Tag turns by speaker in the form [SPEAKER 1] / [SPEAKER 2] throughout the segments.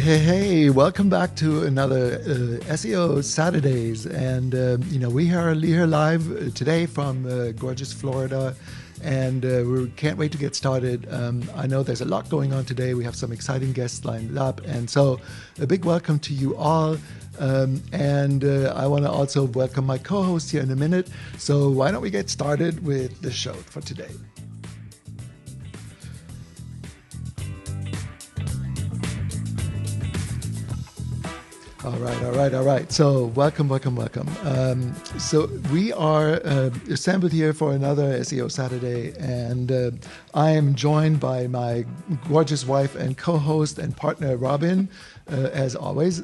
[SPEAKER 1] Hey, welcome back to another SEO Saturdays. And, we are here live today from gorgeous Florida, and we can't wait to get started. I know there's a lot going on today. We have some exciting guests lined up. And so a big welcome to you all. And I want to also welcome my co-host here in a minute. So why don't we get started with the show for today? All right. So welcome. So we are assembled here for another SEO Saturday, and I am joined by my gorgeous wife and co-host and partner, Robin. As always,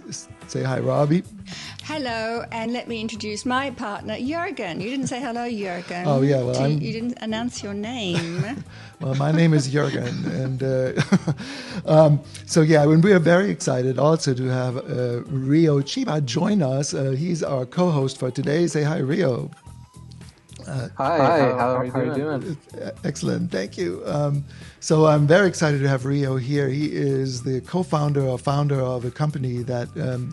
[SPEAKER 1] say hi, Robbie.
[SPEAKER 2] Hello, and let me introduce my partner, Jürgen. You didn't say hello, Jürgen.
[SPEAKER 1] Oh, yeah, well,
[SPEAKER 2] you didn't announce your name.
[SPEAKER 1] Well, my name is Jürgen, and and we are very excited also to have Rio Chiba join us. He's our co-host for today. Say hi, Rio.
[SPEAKER 3] Hi, how are you doing?
[SPEAKER 1] Excellent, thank you. So I'm very excited to have Rio here. He is the co-founder or founder of a company that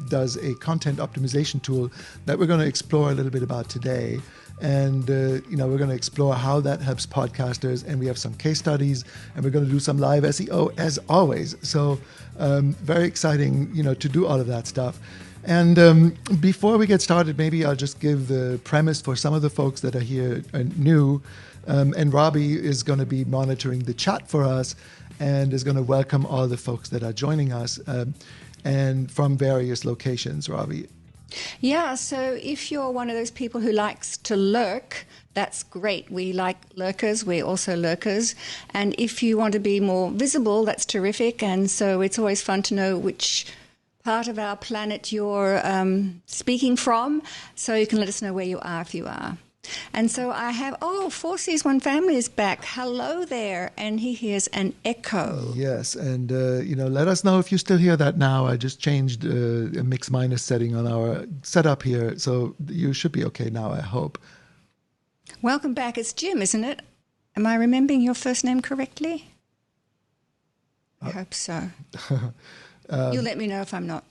[SPEAKER 1] does a content optimization tool that we're going to explore a little bit about today. And, we're going to explore how that helps podcasters, and we have some case studies, and we're going to do some live SEO as always. So very exciting, to do all of that stuff. And before we get started, maybe I'll just give the premise for some of the folks that are here new. And Robbie is going to be monitoring the chat for us and is going to welcome all the folks that are joining us and from various locations. Robbie.
[SPEAKER 2] Yeah, so if you're one of those people who likes to lurk, that's great. We like lurkers. We're also lurkers. And if you want to be more visible, that's terrific. And so it's always fun to know which part of our planet you're speaking from, so you can let us know where you are if you are. And so I have, 4Cs1 Family is back. Hello there. And he hears an echo.
[SPEAKER 1] Yes. And, let us know if you still hear that now. I just changed a mix minus setting on our setup here. So you should be okay now, I hope.
[SPEAKER 2] Welcome back. It's Jim, isn't it? Am I remembering your first name correctly? I hope so. You'll let me know if I'm not.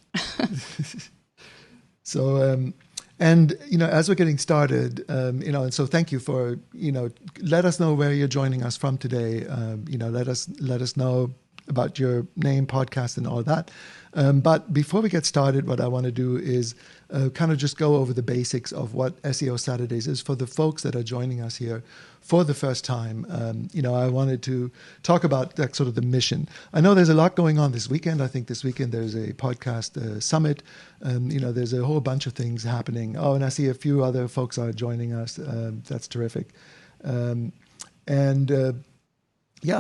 [SPEAKER 1] So, as we're getting started, and so thank you for, let us know where you're joining us from today. Let us know about your name, podcast, and all that. But before we get started, what I want to do is kind of just go over the basics of what SEO Saturdays is for the folks that are joining us here for the first time. I wanted to talk about that sort of the mission. I know there's a lot going on this weekend. I think this weekend there's a podcast summit. There's a whole bunch of things happening. Oh, and I see a few other folks are joining us. That's terrific. I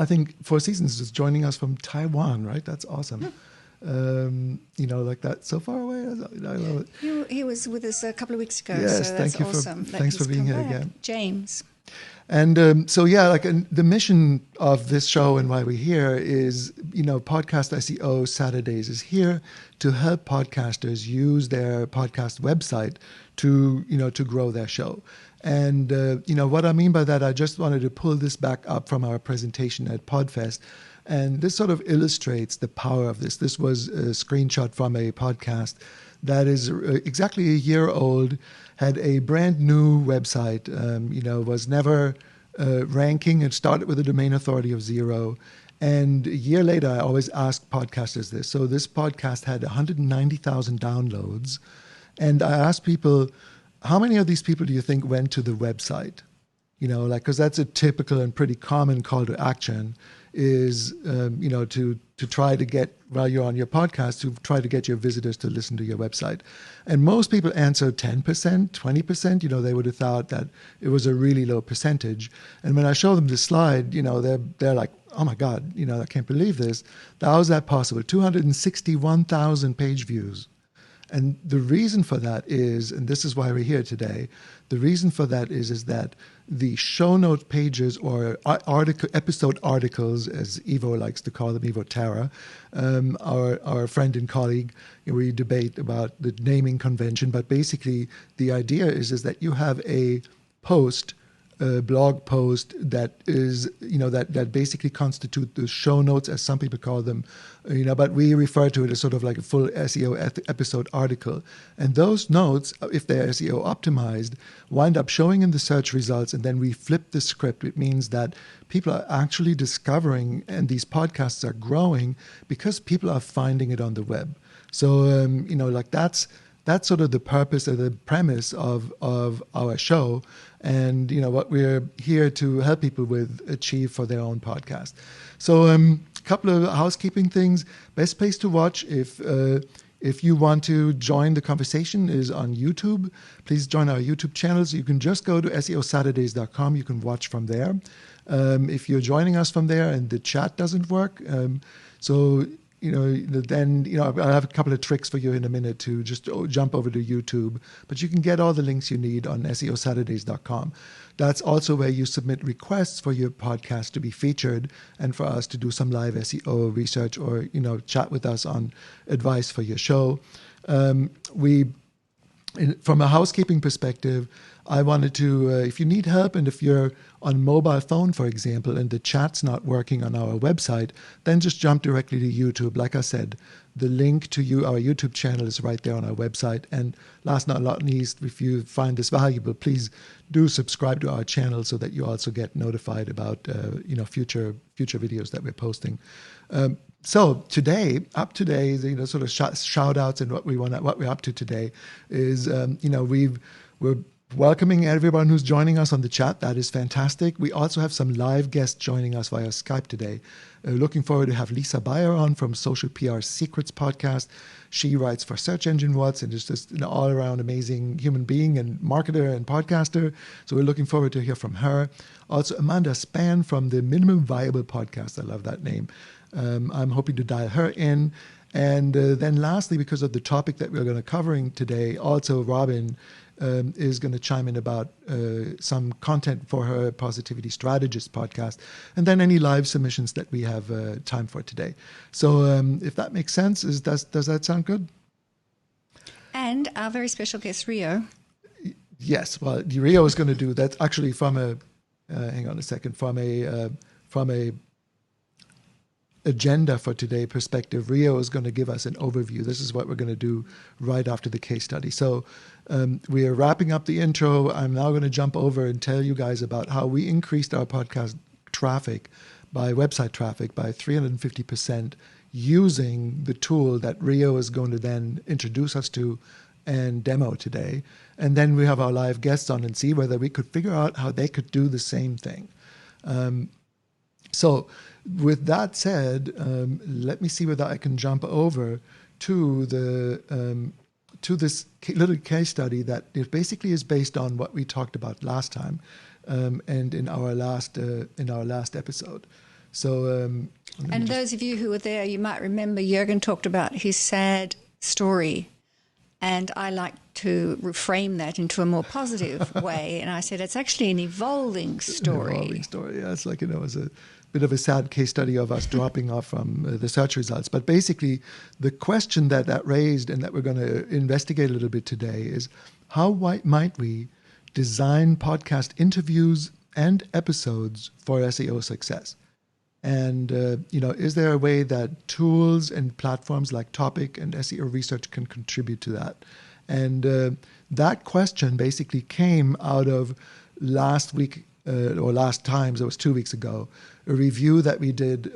[SPEAKER 1] think Four Seasons is joining us from Taiwan, right? That's awesome. Like that so far away. I love it.
[SPEAKER 2] He was with us a couple of weeks ago.
[SPEAKER 1] Yes,
[SPEAKER 2] so that's
[SPEAKER 1] awesome. Thanks for being here again.
[SPEAKER 2] James.
[SPEAKER 1] And the mission of this show and why we're here is, Podcast SEO Saturdays is here to help podcasters use their podcast website to grow their show. And, what I mean by that, I just wanted to pull this back up from our presentation at PodFest. And this sort of illustrates the power of this. This was a screenshot from a podcast that is exactly a year old, had a brand new website, was never ranking. It started with a domain authority of 0. And a year later, I always ask podcasters this. So this podcast had 190,000 downloads. And I asked people, how many of these people do you think went to the website? Because that's a typical and pretty common call to action is, to try to get, while you're on your podcast, to try to get your visitors to listen to your website. And most people answered 10%, 20%. They would have thought that it was a really low percentage. And when I show them the slide, they're like, oh my God, I can't believe this. How is that possible? 261,000 page views. And the reason for that is, and this is why we're here today, the reason for that is that the show note pages or episode articles, as Ivo likes to call them, Ivo Tara, our friend and colleague, we debate about the naming convention, but basically the idea is that you have a post blog post that is, that basically constitute the show notes, as some people call them, but we refer to it as sort of like a full SEO episode article. And those notes, if they're SEO optimized, wind up showing in the search results, and then we flip the script. It means that people are actually discovering, and these podcasts are growing because people are finding it on the web. So, that's sort of the purpose or the premise of our show, and what we're here to help people with achieve for their own podcast. So a couple of housekeeping things. Best place to watch if you want to join the conversation is on YouTube. Please join our YouTube channels. You can just go to seosaturdays.com. You can watch from there. If you're joining us from there and the chat doesn't work, then I'll have a couple of tricks for you in a minute to just jump over to YouTube. But you can get all the links you need on seosaturdays.com. That's also where you submit requests for your podcast to be featured and for us to do some live SEO research or, chat with us on advice for your show. From a housekeeping perspective, I wanted to, if you need help and if you're on mobile phone, for example, and the chat's not working on our website, then just jump directly to YouTube. Like I said, the link to our YouTube channel is right there on our website. And last but not least, if you find this valuable, please do subscribe to our channel so that you also get notified about future videos that we're posting. So today, sort of shout outs and what we're up to today is, we're welcoming everyone who's joining us on the chat. That is fantastic. We also have some live guests joining us via Skype today. Looking forward to have Lisa Beyer on from Social PR Secrets podcast. She writes for Search Engine What's and is just an all-around amazing human being and marketer and podcaster. So we're looking forward to hear from her. Also, Amanda Spann from the Minimum Viable podcast. I love that name. I'm hoping to dial her in. And then lastly, because of the topic that we're going to covering today, also Robin is going to chime in about some content for her Positivity Strategist podcast, and then any live submissions that we have time for today. So if that makes sense, does that sound good?
[SPEAKER 2] And our very special guest, Rio.
[SPEAKER 1] Yes, well, Rio is going to do that actually from a, hang on a second, from a agenda for today perspective. Rio is going to give us an overview. This is what we're going to do right after the case study. So we are wrapping up the intro. I'm now going to jump over and tell you guys about how we increased our podcast website traffic by 350% using the tool that Rio is going to then introduce us to and demo today. And then we have our live guests on and see whether we could figure out how they could do the same thing. So with that said, let me see whether I can jump over to this little case study that it basically is based on what we talked about last time, and in our last episode. So,
[SPEAKER 2] and those of you who were there, you might remember Jürgen talked about his sad story, and I like to reframe that into a more positive way. And I said it's actually an evolving story.
[SPEAKER 1] Yeah, it's like, it was a bit of a sad case study of us dropping off from the search results. But basically, the question that raised and that we're going to investigate a little bit today is how might we design podcast interviews and episodes for SEO success? And, is there a way that tools and platforms like Topic and SEO Research can contribute to that? And that question basically came out of last week, or last time, so it was 2 weeks ago, a review that we did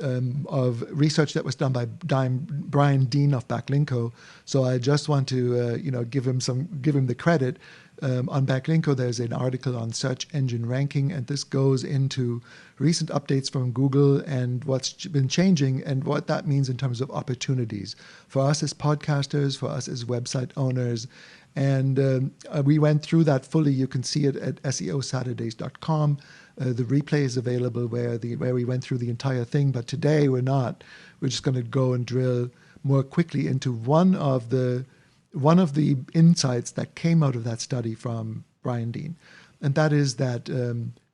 [SPEAKER 1] of research that was done by Brian Dean of Backlinko. So I just want to, give him the credit. On Backlinko, there's an article on search engine ranking, and this goes into recent updates from Google and what's been changing and what that means in terms of opportunities for us as podcasters, for us as website owners. And we went through that fully. You can see it at seosaturdays.com. The replay is available where we went through the entire thing. But today we're not. We're just going to go and drill more quickly into one of the insights that came out of that study from Brian Dean. And that is that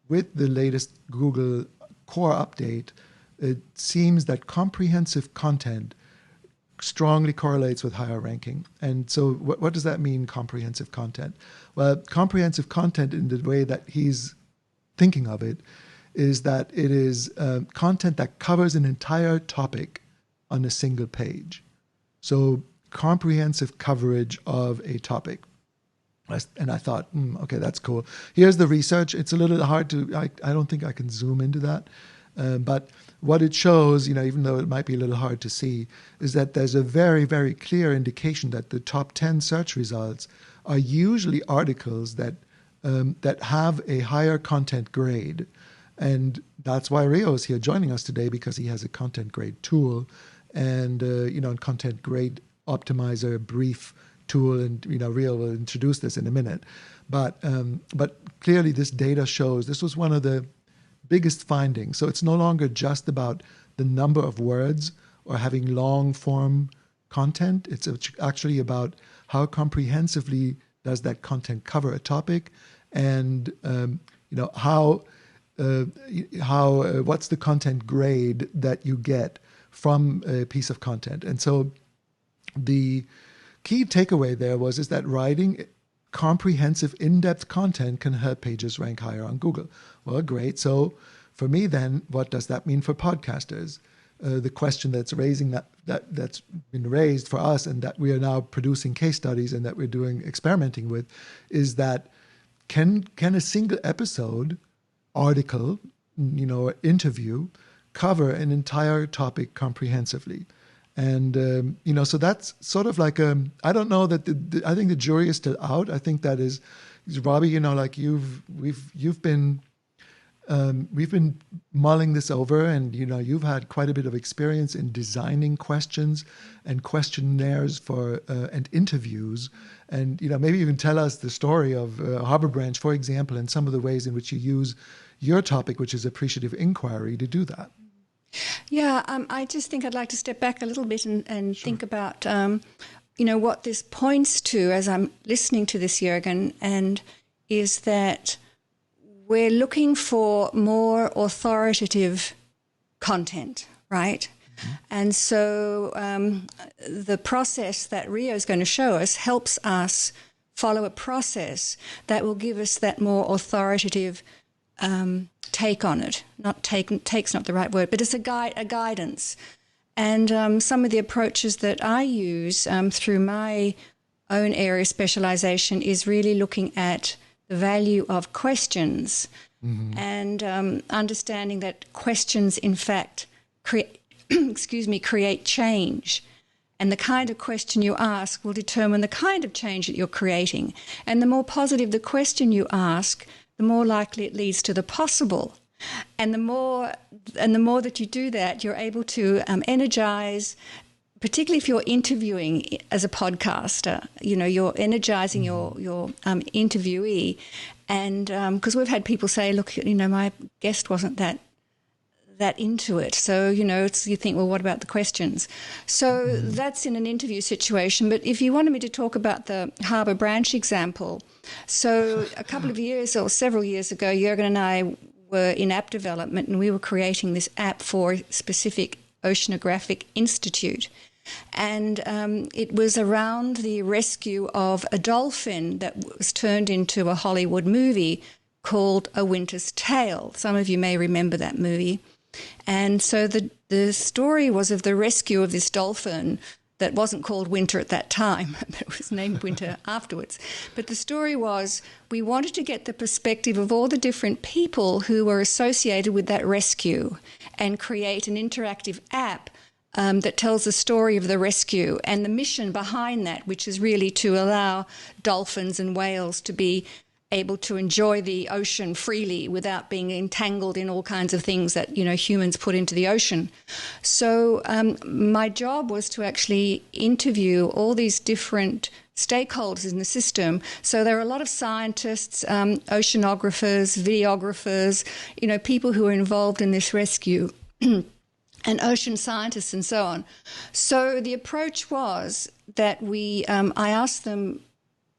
[SPEAKER 1] with the latest Google core update, it seems that comprehensive content strongly correlates with higher ranking. And so what does that mean, comprehensive content? Well, comprehensive content in the way that he's thinking of it is that it is content that covers an entire topic on a single page. So comprehensive coverage of a topic. And I thought, okay, that's cool. Here's the research. It's a little hard to, I don't think I can zoom into that. But what it shows, even though it might be a little hard to see, is that there's a very, very clear indication that the top 10 search results are usually articles that have a higher content grade. And that's why Rio is here joining us today, because he has a content grade tool and, content grade optimizer brief tool, and Rio will introduce this in a minute. But clearly this data shows this was one of the biggest findings. So it's no longer just about the number of words or having long form content. It's actually about how comprehensively does that content cover a topic, and what's the content grade that you get from a piece of content. And so the key takeaway there is that writing comprehensive, in-depth content can help pages rank higher on Google. Well, great. So for me then, what does that mean for podcasters? The question that's that's been raised for us, and that we are now producing case studies and that we're experimenting with, is that can a single episode, article, or interview cover an entire topic comprehensively? And, so that's sort of like, I don't know that I think the jury is still out. I think that is, Robbie, we've been mulling this over, and, you've had quite a bit of experience in designing questions and questionnaires for, and interviews. And, maybe you can tell us the story of Harbor Branch, for example, and some of the ways in which you use your topic, which is appreciative inquiry, to do that.
[SPEAKER 2] Yeah, I just think I'd like to step back a little bit and
[SPEAKER 1] Sure.
[SPEAKER 2] think about, what this points to as I'm listening to this, Jürgen, and is that we're looking for more authoritative content, right? Mm-hmm. And so the process that Rio is going to show us helps us follow a process that will give us that more authoritative take on it. Take's not the right word, but it's a guidance. And some of the approaches that I use through my own area of specialization is really looking at the value of questions, mm-hmm. and understanding that questions, in fact, create change. And the kind of question you ask will determine the kind of change that you're creating. And the more positive the question you ask, the more likely it leads to the possible. And the more that you do that, you're able to energize, particularly if you're interviewing as a podcaster, you're energizing your interviewee. And because we've had people say, look, my guest wasn't that into it. So, you think, well, what about the questions? So that's in an interview situation. But if you wanted me to talk about the Harbor Branch example, so a couple of years or several years ago, Jürgen and I were in app development, and we were creating this app for a specific oceanographic institute. And it was around the rescue of a dolphin that was turned into a Hollywood movie called A Winter's Tale. Some of you may remember that movie. And so the story was of the rescue of this dolphin that wasn't called Winter at that time, but it was named Winter afterwards. But the story was, we wanted to get the perspective of all the different people who were associated with that rescue and create an interactive app that tells the story of the rescue and the mission behind that, which is really to allow dolphins and whales to be able to enjoy the ocean freely without being entangled in all kinds of things that, humans put into the ocean. So my job was to actually interview all these different stakeholders in the system. So there are a lot of scientists, oceanographers, videographers, people who are involved in this rescue, and ocean scientists and so on. So the approach was that I asked them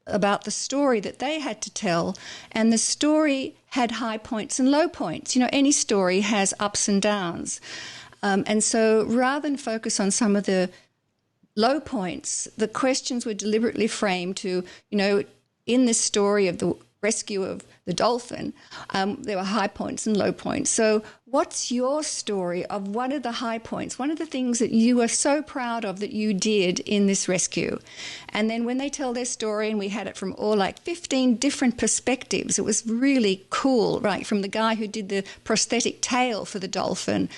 [SPEAKER 2] about the story that they had to tell, and the story had high points and low points. Any story has ups and downs. And so rather than focus on some of the low points, the questions were deliberately framed to, in this story of the rescue of the dolphin, there were high points and low points. So what's your story of one of the high points, one of the things that you were so proud of that you did in this rescue? And then when they tell their story, and we had it from all like 15 different perspectives, it was really cool, right? From the guy who did the prosthetic tail for the dolphin,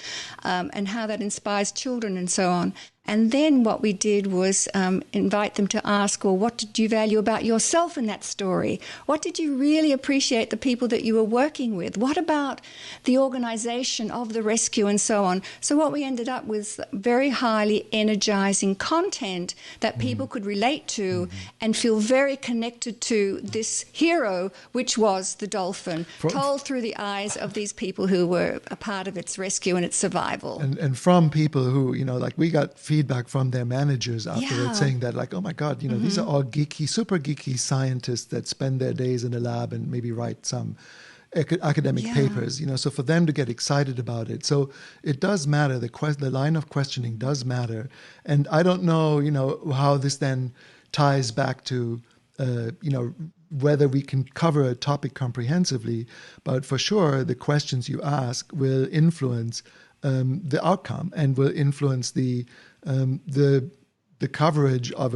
[SPEAKER 2] and how that inspires children and so on. And then what we did was invite them to ask, well, what did you value about yourself in that story? What did you really appreciate the people that you were working with? What about the organization of the rescue and so on? So what we ended up with very highly energizing content that people could relate to and feel very connected to this hero, which was the dolphin, told through the eyes of these people who were a part of its rescue and its survival.
[SPEAKER 1] And from people who, like we got feedback from their managers afterwards saying that, like, oh my God, these are all geeky, super geeky scientists that spend their days in a lab and maybe write some academic papers, so for them to get excited about it. So it does matter. The line of questioning does matter. And I don't know, how this then ties back to, whether we can cover a topic comprehensively, but for sure, the questions you ask will influence the outcome and will influence the coverage of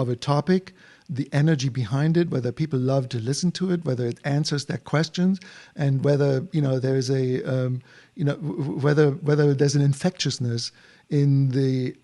[SPEAKER 1] a topic, the energy behind it, whether people love to listen to it, whether it answers their questions, and whether there's whether there's an infectiousness in the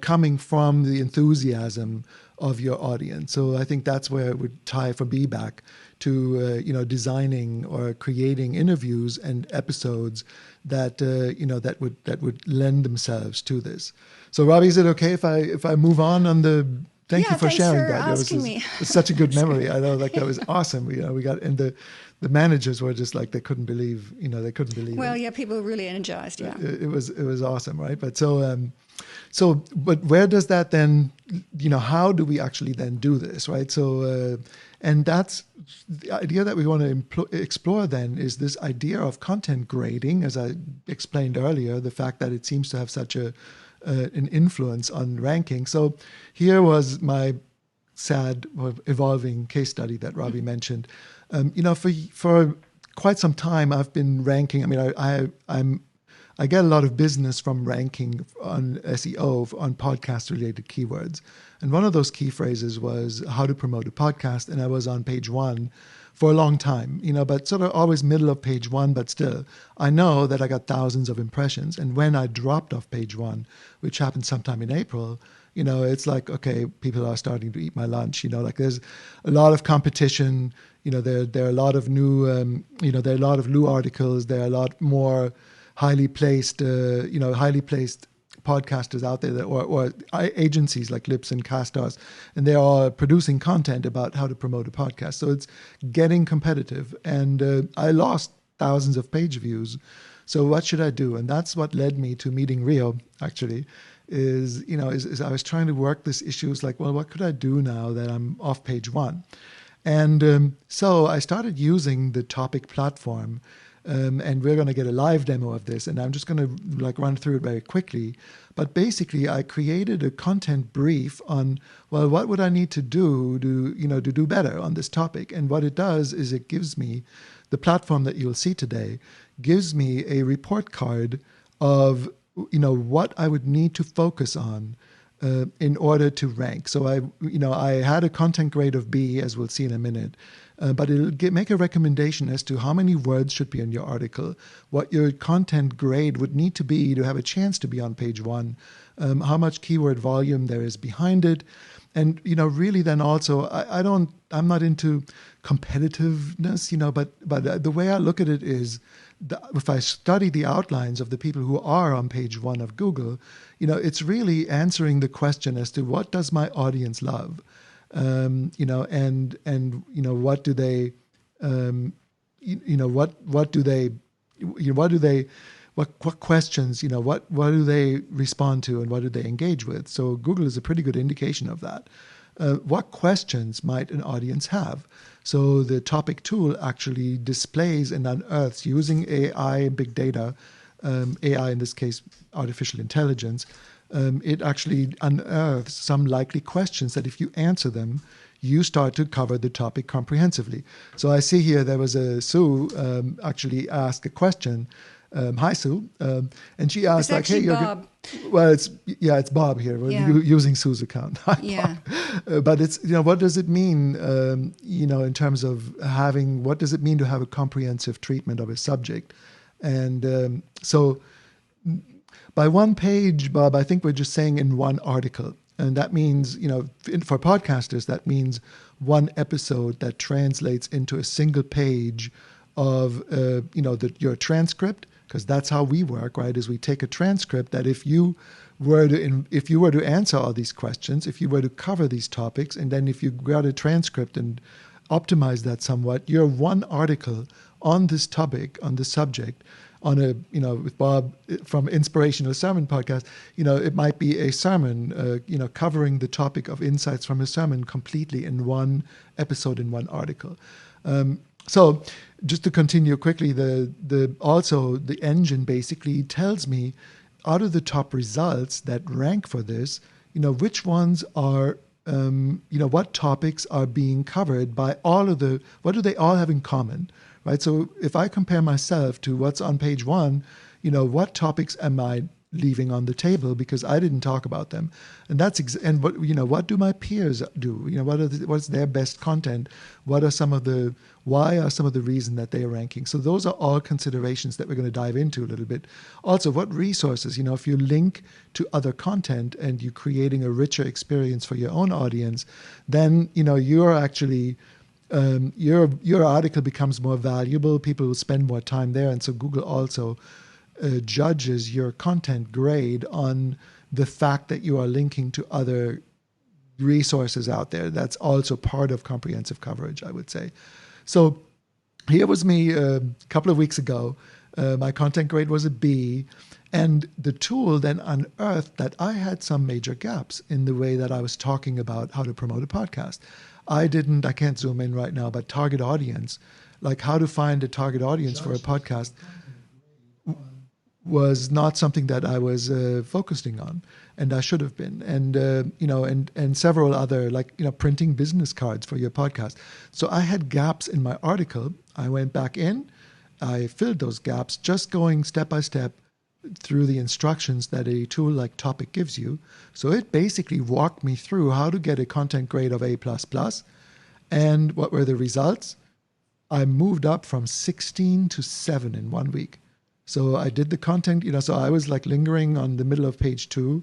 [SPEAKER 1] coming from the enthusiasm of your audience. So I think that's where it would tie for me back to designing or creating interviews and episodes that that would lend themselves to this. So Robbie, is it okay if I move on the? Thank you for sharing that.
[SPEAKER 2] Asking me.
[SPEAKER 1] It's such a good memory. I know, that was awesome. We got, and the managers were just like, they couldn't believe it.
[SPEAKER 2] Well, yeah, people were really energized. Yeah,
[SPEAKER 1] it was awesome, right? But but where does that then, how do we actually then do this, right? So, and that's the idea that we want to explore then is this idea of content grading, as I explained earlier, the fact that it seems to have such an influence on ranking. So here was my sad evolving case study that Robbie mentioned. For quite some time, I've been ranking. I mean, I get a lot of business from ranking on SEO on podcast-related keywords. And one of those key phrases was how to promote a podcast. And I was on page 1 for a long time, but sort of always middle of page 1, but still, I know that I got thousands of impressions. And when I dropped off page 1, which happened sometime in April, it's like, okay, people are starting to eat my lunch, like there's a lot of competition, there are a lot of new, there are a lot of new articles, there are a lot more highly placed podcasters out there or agencies like Lips and Castos, and they are producing content about how to promote a podcast. So it's getting competitive, and I lost thousands of page views. So what should I do? And that's what led me to meeting Rio. Actually, is I was trying to work this issue. It's like, well, what could I do now that I'm off page 1? And so I started using the topic platform. And we're going to get a live demo of this, and I'm just going to run through it very quickly. But basically, I created a content brief on, well, what would I need to do to do better on this topic? And what it does is it gives me, the platform that you'll see today, gives me a report card of what I would need to focus on in order to rank. So I had a content grade of B, as we'll see in a minute. But it'll make a recommendation as to how many words should be in your article, what your content grade would need to be to have a chance to be on page 1, how much keyword volume there is behind it. And, really then also, I'm not into competitiveness, but the way I look at it is, if I study the outlines of the people who are on page 1 of Google, it's really answering the question as to what does my audience love? And what do they, what questions, what do they respond to and what do they engage with? So Google is a pretty good indication of that. What questions might an audience have? So the topic tool actually displays and unearths using AI, big data, AI in this case, artificial intelligence. It actually unearths some likely questions that if you answer them, you start to cover the topic comprehensively. So I see here there was a Sue actually asked a question. Hi, Sue. And she asked,
[SPEAKER 2] it's actually Bob.
[SPEAKER 1] Well, it's Bob here. We're using Sue's account.
[SPEAKER 2] Yeah.
[SPEAKER 1] But it's, what does it mean, in terms of what does it mean to have a comprehensive treatment of a subject? And so by one page, Bob, I think we're just saying in one article. And that means, for podcasters, that means one episode that translates into a single page of, your transcript, because that's how we work, right? Is we take a transcript that if you were to answer all these questions, if you were to cover these topics, and then if you got a transcript and optimize that somewhat, your one article on this topic, on this subject, on a, with Bob from Inspirational Sermon Podcast, it might be a sermon, covering the topic of insights from a sermon completely in one episode, in one article. So just to continue quickly, the engine basically tells me out of the top results that rank for this, which ones are, what topics are being covered by what do they all have in common, right? So if I compare myself to what's on page one, what topics am I leaving on the table because I didn't talk about them, and what do my peers do? What's their best content? Why are some of the reasons that they are ranking? So those are all considerations that we're going to dive into a little bit. Also, what resources? If you link to other content and you're creating a richer experience for your own audience, then you're actually your article becomes more valuable. People will spend more time there, and so Google also judges your content grade on the fact that you are linking to other resources out there. That's also part of comprehensive coverage, I would say. So here was me a couple of weeks ago. My content grade was a B, and the tool then unearthed that I had some major gaps in the way that I was talking about how to promote a podcast. I can't zoom in right now, but target audience, like how to find a target audience for a podcast, was not something that I was focusing on, and I should have been. And and several other, printing business cards for your podcast. So I had gaps in my article. I went back in, I filled those gaps, just going step by step through the instructions that a tool like Topic gives you. So it basically walked me through how to get a content grade of A++. And what were the results? I moved up from 16 to 7 in 1 week. So I did the content, so I was lingering on the middle of page 2.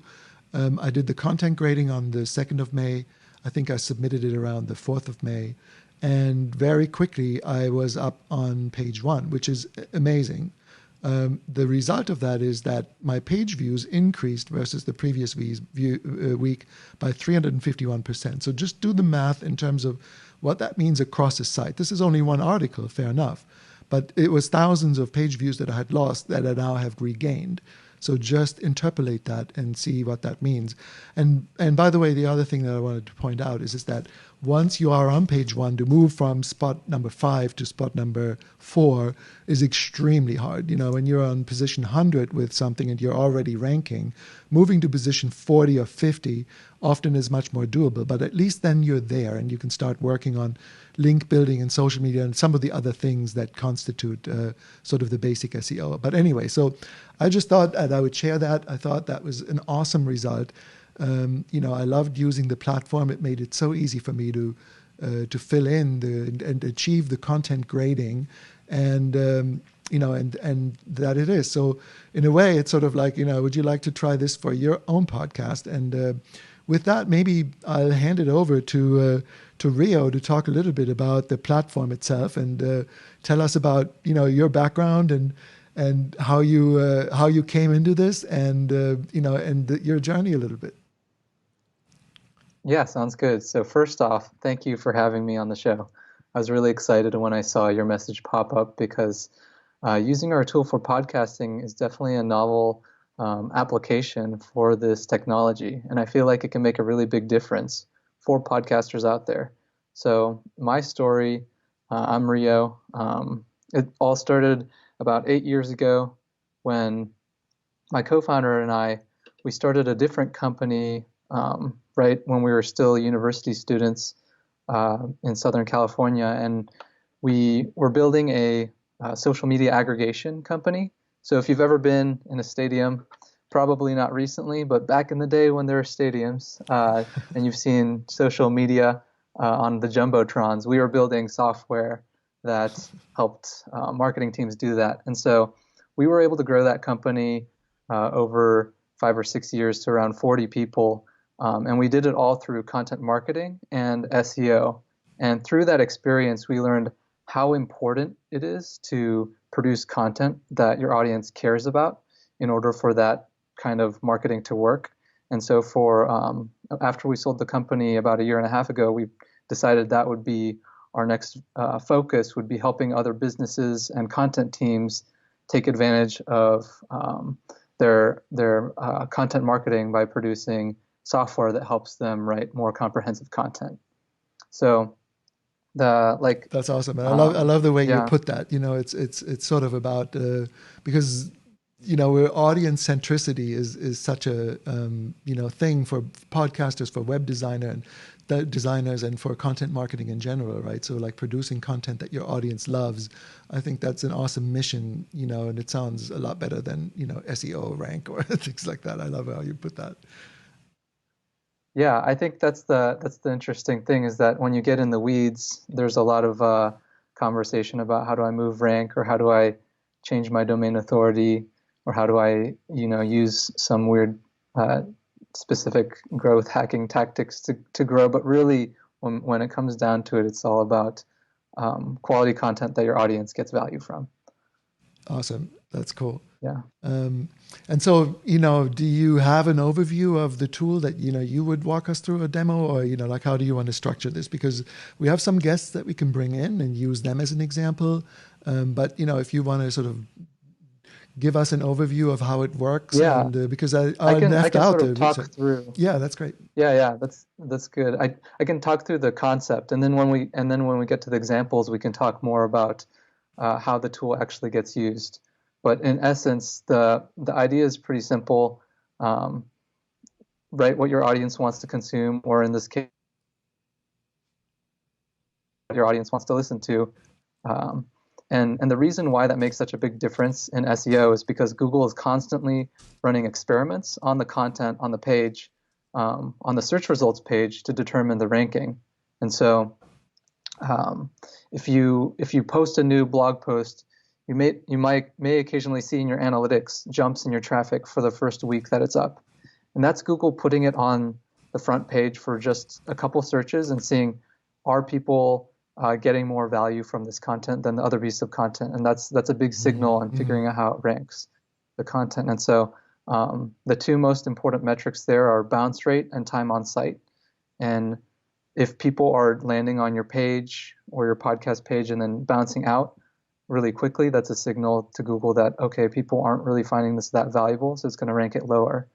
[SPEAKER 1] I did the content grading on the 2nd of May. I think I submitted it around the 4th of May. And very quickly, I was up on page 1, which is amazing. The result of that is that my page views increased versus the previous week by 351%. So just do the math in terms of what that means across the site. This is only one article, fair enough. But it was thousands of page views that I had lost that I now have regained. So just interpolate that and see what that means. And by the way, the other thing that I wanted to point out is that once you are on page 1, to move from spot number 5 to spot number 4 is extremely hard. When you're on position 100 with something and you're already ranking, moving to position 40 or 50 often is much more doable. But at least then you're there and you can start working on link building and social media and some of the other things that constitute sort of the basic SEO. But anyway, so I just thought that I would share that. I thought that was an awesome result. I loved using the platform. It made it so easy for me to fill in and achieve the content grading, and and that it is. So in a way, it's sort of like, would you like to try this for your own podcast? And with that, maybe I'll hand it over to Rio to talk a little bit about the platform itself and tell us about your background and how you came into this and your journey a little bit.
[SPEAKER 3] Yeah, sounds good. So first off, thank you for having me on the show. I was really excited when I saw your message pop up because using our tool for podcasting is definitely a novel application for this technology. And I feel like it can make a really big difference for podcasters out there. So my story, I'm Rio. It all started about 8 years ago when my co-founder and we started a different company right when we were still university students in Southern California, and we were building a social media aggregation company. So if you've ever been in a stadium, probably not recently, but back in the day when there were stadiums, and you've seen social media on the jumbotrons, we were building software that helped marketing teams do that. And so we were able to grow that company over 5 or 6 years to around 40 people. And we did it all through content marketing and SEO. And through that experience, we learned how important it is to produce content that your audience cares about in order for that kind of marketing to work. And so after we sold the company about a year and a half ago, we decided that would be our next focus, would be helping other businesses and content teams take advantage of their content marketing by producing software that helps them write more comprehensive content. So
[SPEAKER 1] that's awesome. And I love the way you
[SPEAKER 3] yeah.
[SPEAKER 1] put that. It's sort of about because where audience centricity is such a thing for podcasters, for web designers, and for content marketing in general, right? So like producing content that your audience loves, I think that's an awesome mission, and it sounds a lot better than SEO rank or things like that. I love how you put that.
[SPEAKER 3] Yeah, I think that's the interesting thing, is that when you get in the weeds, there's a lot of conversation about how do I move rank, or how do I change my domain authority, or how do I use some weird specific growth hacking tactics to grow. But really, when it comes down to it, it's all about quality content that your audience gets value from.
[SPEAKER 1] Awesome. That's cool.
[SPEAKER 3] Yeah.
[SPEAKER 1] And so, do you have an overview of the tool that, you would walk us through a demo, or, like how do you want to structure this? Because we have some guests that we can bring in and use them as an example. But, if you want to sort of give us an overview of how it works.
[SPEAKER 3] Yeah.
[SPEAKER 1] And because I
[SPEAKER 3] can
[SPEAKER 1] left out
[SPEAKER 3] sort of talk through.
[SPEAKER 1] Yeah, that's great.
[SPEAKER 3] Yeah, that's good. I can talk through the concept, and then when we get to the examples, we can talk more about how the tool actually gets used. But in essence, the idea is pretty simple. Write what your audience wants to consume, or in this case, what your audience wants to listen to. And the reason why that makes such a big difference in SEO is because Google is constantly running experiments on the content on the page, on the search results page, to determine the ranking. And so if you post a new blog post, you may occasionally see in your analytics jumps in your traffic for the first week that it's up. And that's Google putting it on the front page for just a couple searches and seeing, are people getting more value from this content than the other piece of content? And that's a big signal on figuring out how it ranks the content. And so the two most important metrics there are bounce rate and time on site. And if people are landing on your page or your podcast page and then bouncing out really quickly, that's a signal to Google that, okay, people aren't really finding this that valuable, so it's going to rank it lower.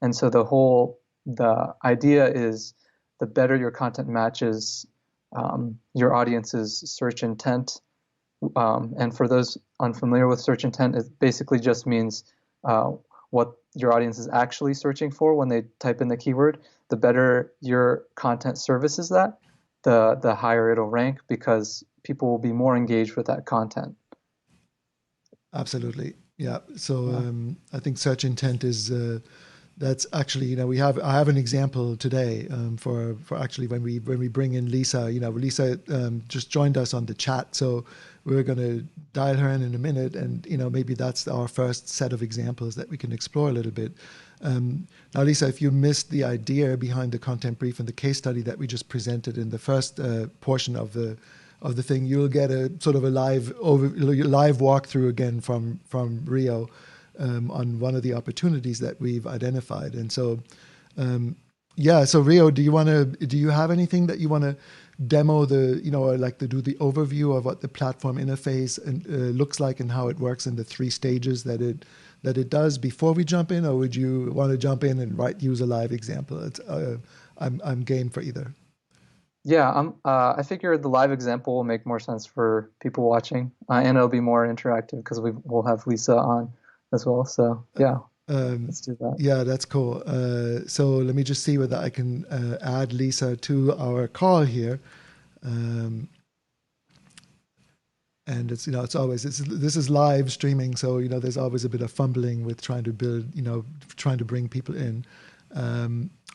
[SPEAKER 3] And so the idea is, the better your content matches your audience's search intent. And for those unfamiliar with search intent, it basically just means what your audience is actually searching for when they type in the keyword. The better your content services that, the higher it'll rank, because people will be more engaged with that content.
[SPEAKER 1] Absolutely. Yeah. So I think search intent is that's actually, I have an example today for actually when we bring in Lisa. Lisa just joined us on the chat, so we're going to dial her in a minute, and maybe that's our first set of examples that we can explore a little bit. Now, Lisa, if you missed the idea behind the content brief and the case study that we just presented in the first portion of the thing, you'll get a sort of a live walkthrough again from Rio on one of the opportunities that we've identified. And so, so Rio, do you have anything that you want to demo or like to do the overview of what the platform interface looks like and how it works in the 3 stages that it does before we jump in, or would you want to jump in and use a live example? I'm game for either.
[SPEAKER 3] Yeah, I figure the live example will make more sense for people watching, and it'll be more interactive because we'll have Lisa on as well. So yeah, let's do that.
[SPEAKER 1] Yeah, that's cool. So let me just see whether I can add Lisa to our call here. And it's, it's always, this is live streaming. So, there's always a bit of fumbling with trying to build, trying to bring people in.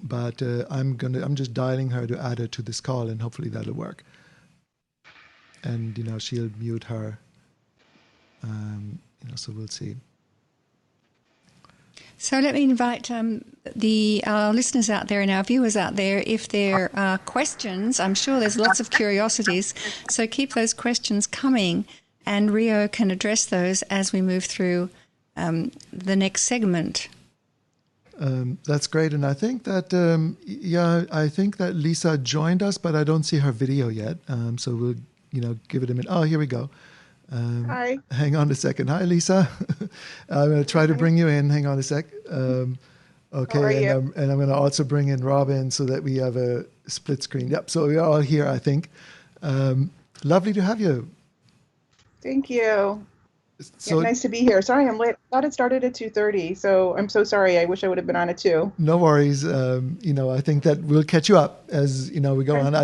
[SPEAKER 1] But I'm just dialing her to add her to this call, and hopefully that'll work. And, she'll mute her. So we'll see.
[SPEAKER 2] So let me invite our listeners out there and our viewers out there, if there are questions, I'm sure there's lots of curiosities, so keep those questions coming, and Rio can address those as we move through the next segment.
[SPEAKER 1] That's great. And I think that, I think that Lisa joined us, but I don't see her video yet. So we'll, give it a minute. Oh, here we go.
[SPEAKER 4] Hi.
[SPEAKER 1] Hang on a second. Hi, Lisa. I'm going to try to bring you in. Hang on a sec. Okay, and I'm going to also bring in Robin so that we have a split screen. Yep, so we're all here, I think. Lovely to have you.
[SPEAKER 4] Thank you.
[SPEAKER 1] So,
[SPEAKER 4] nice to be here. Sorry, I'm late. I thought it started at 2:30, so I'm so sorry. I wish I would have been on at 2.
[SPEAKER 1] No worries. I think that we'll catch you up as, we go on.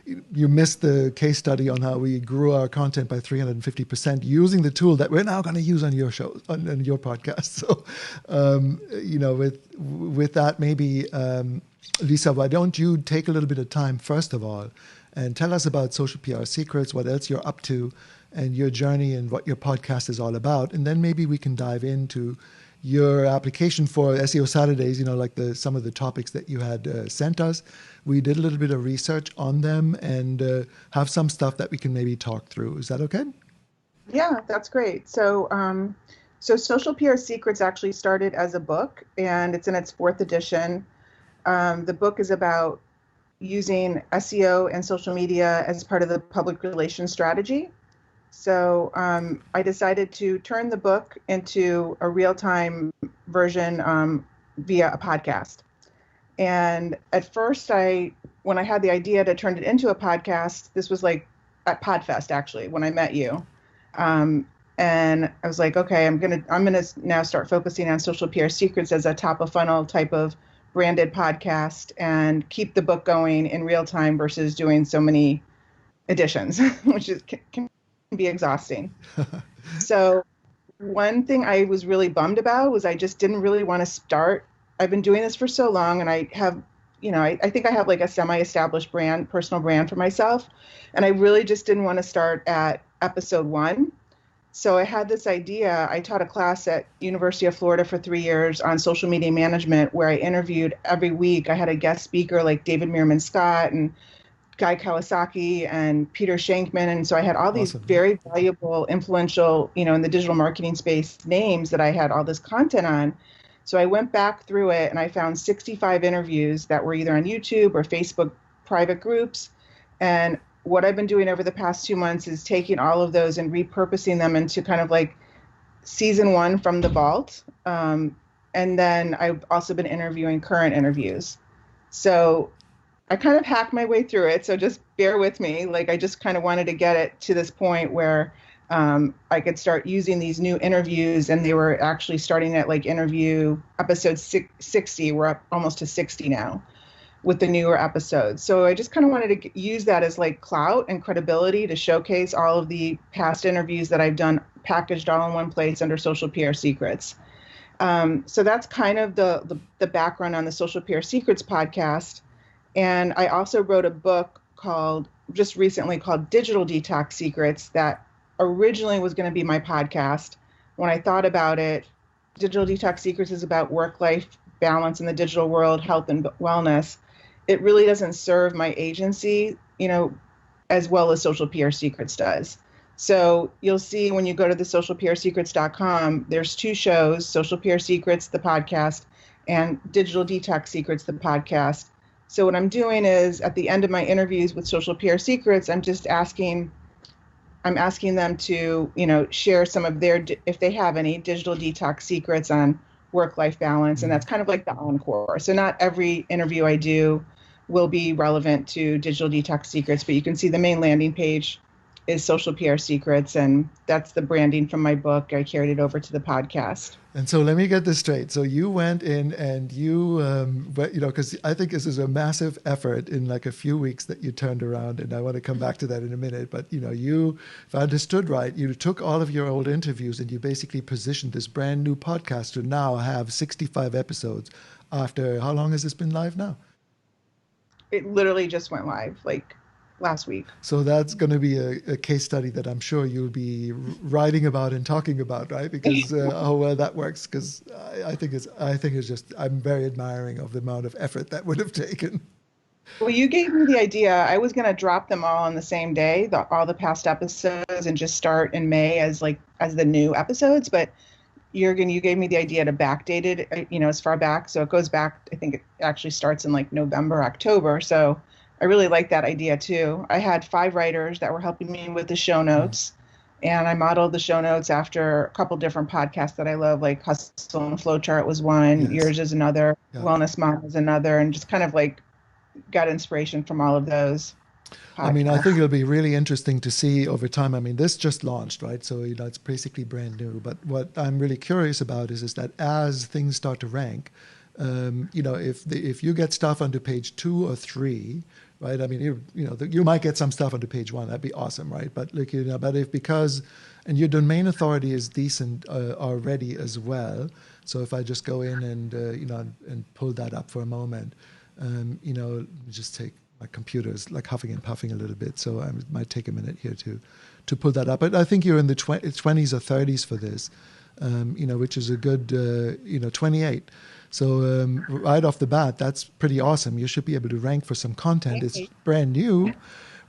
[SPEAKER 1] You missed the case study on how we grew our content by 350% using the tool that we're now going to use on your show, on your podcast. So, with that, maybe, Lisa, why don't you take a little bit of time, first of all, and tell us about Social PR Secrets, what else you're up to, and your journey and what your podcast is all about. And then maybe we can dive into your application for SEO Saturdays, like some of the topics that you had sent us. We did a little bit of research on them and have some stuff that we can maybe talk through. Is that okay?
[SPEAKER 4] Yeah, that's great. So Social PR Secrets actually started as a book, and it's in its 4th edition. The book is about using SEO and social media as part of the public relations strategy. So I decided to turn the book into a real-time version via a podcast. And at first, when I had the idea to turn it into a podcast, this was like at Podfest, actually, when I met you. And I was like, okay, I'm gonna now start focusing on Social PR Secrets as a top of funnel type of branded podcast and keep the book going in real time versus doing so many editions, which can be exhausting. So one thing I was really bummed about was I just didn't really want to start. I've been doing this for so long, and I have, I think I have like a semi-established personal brand for myself. And I really just didn't want to start at episode 1. So I had this idea. I taught a class at University of Florida for 3 years on social media management, where I interviewed every week. I had a guest speaker like David Meerman Scott and Guy Kawasaki and Peter Shankman. And so I had all these very valuable, influential, in the digital marketing space names that I had all this content on. So I went back through it and I found 65 interviews that were either on YouTube or Facebook private groups. And what I've been doing over the past 2 months is taking all of those and repurposing them into kind of like season 1 from the vault. And then I've also been interviewing current interviews. So I kind of hacked my way through it, so just bear with me. Like, I just kind of wanted to get it to this point where I could start using these new interviews, and they were actually starting at like interview episode 60. We're up almost to 60 now with the newer episodes. So I just kind of wanted to use that as like clout and credibility to showcase all of the past interviews that I've done, packaged all in one place under Social PR Secrets. So that's kind of the background on the Social PR Secrets podcast. And I also wrote a book just recently called Digital Detox Secrets that originally was going to be my podcast. When I thought about it, Digital Detox Secrets is about work-life balance in the digital world, health and wellness. It really doesn't serve my agency, as well as Social PR Secrets does. So you'll see when you go to the socialprsecrets.com, there's 2 shows, Social PR Secrets, the podcast, and Digital Detox Secrets, the podcast. So what I'm doing is at the end of my interviews with Social PR Secrets, I'm asking them to, share some of their, if they have any digital detox secrets on work-life balance. And that's kind of like the encore. So not every interview I do will be relevant to digital detox secrets, but you can see the main landing page is Social PR Secrets, and that's the branding from my book. I carried it over to the podcast.
[SPEAKER 1] And so let me get this straight. So you went in and because I think this is a massive effort in like a few weeks that you turned around, and I want to come back to that in a minute. But if I understood right, you took all of your old interviews and you basically positioned this brand new podcast to now have 65 episodes. After how long has this been live now?
[SPEAKER 4] It literally just went live like last week.
[SPEAKER 1] So that's going to be a case study that I'm sure you'll be writing about and talking about, right? Because how well that works. Because I think it's just, I'm very admiring of the amount of effort that would have taken.
[SPEAKER 4] Well, you gave me the idea. I was going to drop them all on the same day, all the past episodes, and just start in May as the new episodes. But you gave me the idea to backdate it, as far back. So it goes back, I think it actually starts in like November, October. So I really like that idea too. I had 5 writers that were helping me with the show notes, and I modeled the show notes after a couple different podcasts that I love, like Hustle and Flowchart was one,
[SPEAKER 1] Yes.
[SPEAKER 4] Yours is another,
[SPEAKER 1] Yeah.
[SPEAKER 4] Wellness Mom is another, and just kind of like got inspiration from all of those podcasts.
[SPEAKER 1] I mean, I think it'll be really interesting to see over time. I mean, this just launched, right? So it's basically brand new. But what I'm really curious about is that as things start to rank, if you get stuff onto page 2 or 3, right? I mean, you might get some stuff onto page 1. That'd be awesome, right? But and your domain authority is decent already as well. So if I just go in and and pull that up for a moment, just take my computer's like huffing and puffing a little bit, so it might take a minute here to pull that up. But I think you're in the 20s or 30s for this, which is a good 28. So right off the bat, that's pretty awesome. You should be able to rank for some content. It's brand new,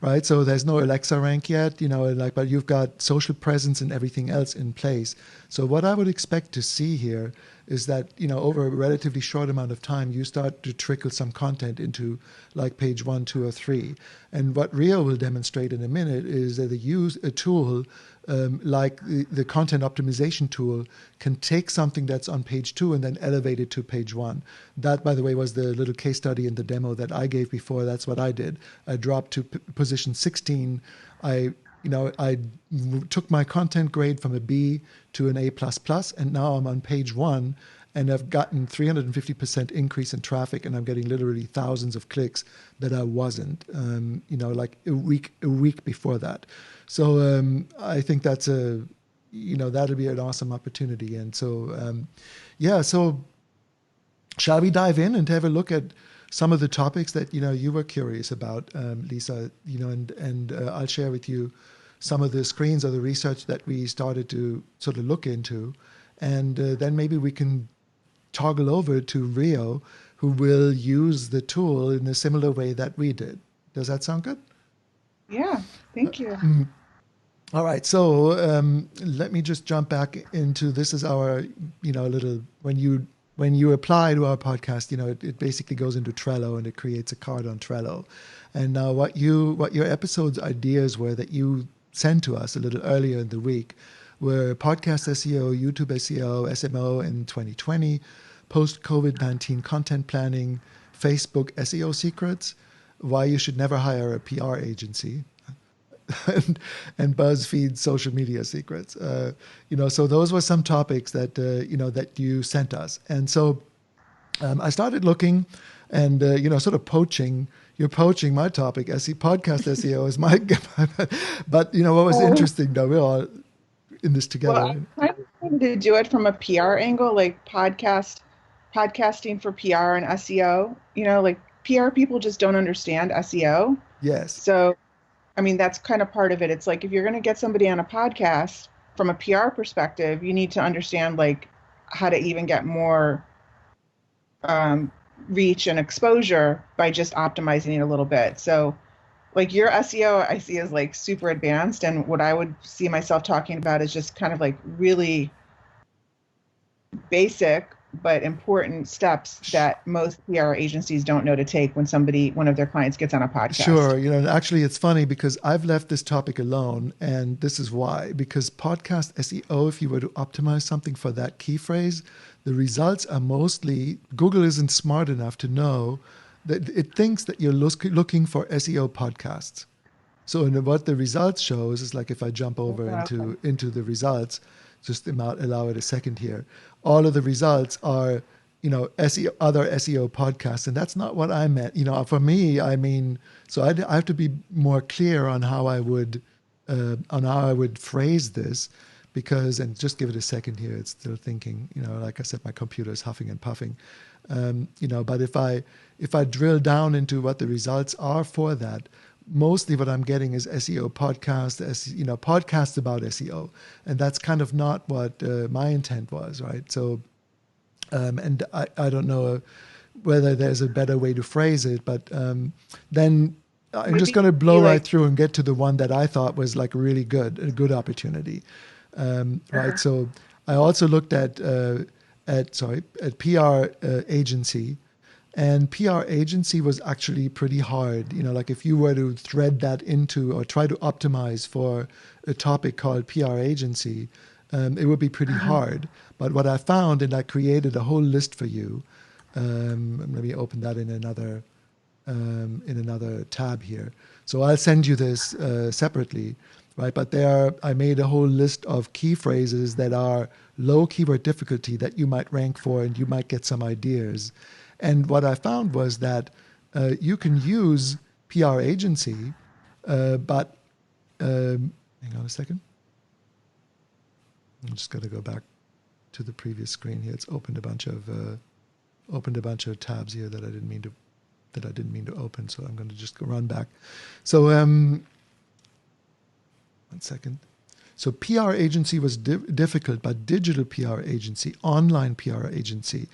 [SPEAKER 1] right? So there's no Alexa rank yet, but you've got social presence and everything else in place. So what I would expect to see here is that, over a relatively short amount of time, you start to trickle some content into like page 1, 2, or 3. And what Rio will demonstrate in a minute is that they use a tool like the content optimization tool can take something that's on page 2 and then elevate it to page 1. That, by the way, was the little case study in the demo that I gave before. That's what I did. I dropped to position 16. I took my content grade from a B to an A++, and now I'm on page 1, and I've gotten 350% increase in traffic, and I'm getting literally thousands of clicks that I wasn't, like a week before that. So I think that's that'll be an awesome opportunity. And so, so shall we dive in and have a look at some of the topics that, you were curious about, Lisa, and I'll share with you some of the screens or the research that we started to sort of look into. And then maybe we can toggle over to Rio, who will use the tool in a similar way that we did. Does that sound good?
[SPEAKER 4] Yeah, thank you.
[SPEAKER 1] All right, so let me just jump back into, this is our, little, when you apply to our podcast, it basically goes into Trello and it creates a card on Trello. And now what your episode's ideas were that you sent to us a little earlier in the week were podcast SEO, YouTube SEO, SMO in 2020, post-COVID-19 content planning, Facebook SEO secrets, why you should never hire a PR agency, and BuzzFeed social media secrets. So those were some topics that that you sent us, and so I started looking, and sort of poaching. You're poaching my topic. Podcast SEO is my. But what was interesting though, we're all in this together.
[SPEAKER 4] Well, I wanted to do it from a PR angle, like podcasting for PR and SEO. Like PR people just don't understand SEO.
[SPEAKER 1] Yes.
[SPEAKER 4] So, I mean, that's kind of part of it. It's like, if you're going to get somebody on a podcast from a PR perspective, you need to understand like how to even get more reach and exposure by just optimizing it a little bit. So like your SEO I see is like super advanced, and what I would see myself talking about is just kind of like really basic but important steps that most PR agencies don't know to take when one of their clients gets on a podcast.
[SPEAKER 1] Sure. Actually, it's funny because I've left this topic alone, and this is why. Because podcast SEO, if you were to optimize something for that key phrase, the results are mostly, Google isn't smart enough to know that it thinks that you're looking for SEO podcasts. So what the results shows is like if I jump over
[SPEAKER 4] Okay.
[SPEAKER 1] into the results, just allow it a second here. All of the results are, SEO, other SEO podcasts, and that's not what I meant. For me, I mean, so I have to be more clear on how I would phrase this, because, and just give it a second here. It's still thinking. Like I said, my computer is huffing and puffing. But if I drill down into what the results are for that, mostly what I'm getting is SEO podcasts about SEO, and that's kind of not what my intent was, right? So, and I don't know whether there's a better way to phrase it, but then I'm just
[SPEAKER 4] Maybe
[SPEAKER 1] going to blow right
[SPEAKER 4] like,
[SPEAKER 1] through and get to the one that I thought was like really a good opportunity, right?
[SPEAKER 4] sure.
[SPEAKER 1] So I also looked at PR agency. And PR agency was actually pretty hard. Like if you were to thread that into or try to optimize for a topic called PR agency, it would be pretty hard. But what I found, and I created a whole list for you. Let me open that in another tab here. So I'll send you this separately, right? But I made a whole list of key phrases that are low keyword difficulty that you might rank for, and you might get some ideas. And what I found was that you can use PR agency, but hang on a second. I'm just going to go back to the previous screen here. It's opened a bunch of tabs here that I didn't mean to open. So I'm going to just run back. So 1 second. So PR agency was difficult, but digital PR agency, online PR agency,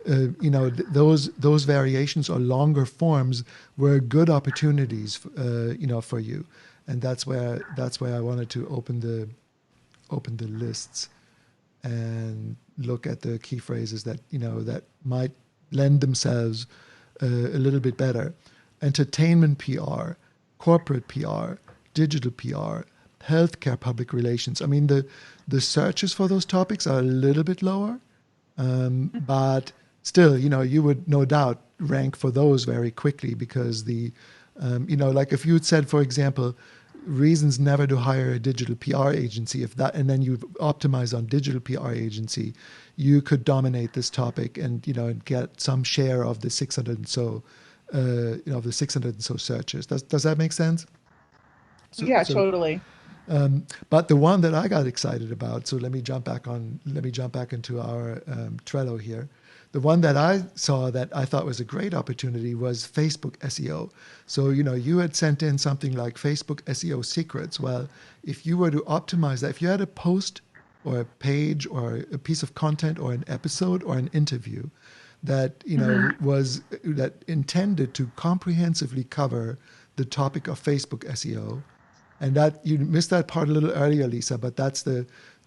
[SPEAKER 1] those variations or longer forms were good opportunities, for you, and that's where I wanted to open the lists and look at the key phrases that that might lend themselves a little bit better. Entertainment PR, corporate PR, digital PR, healthcare public relations. I mean, the searches for those topics are a little bit lower, but still, you would no doubt rank for those very quickly, because like if you had said, for example, reasons never to hire a digital PR agency, and then you optimize on digital PR agency, you could dominate this topic and, and get some share of the 600 and so, of the 600 and so searches. Does that make sense?
[SPEAKER 4] Yeah,
[SPEAKER 1] So,
[SPEAKER 4] totally.
[SPEAKER 1] but the one that I got excited about, so let me jump back into our Trello here. The one that I saw that I thought was a great opportunity was Facebook SEO. So, you had sent in something like Facebook SEO secrets. Well, if you were to optimize that, if you had a post or a page or a piece of content or an episode or an interview that, was that intended to comprehensively cover the topic of Facebook SEO, and that you missed that part a little earlier, Lisa, but that's the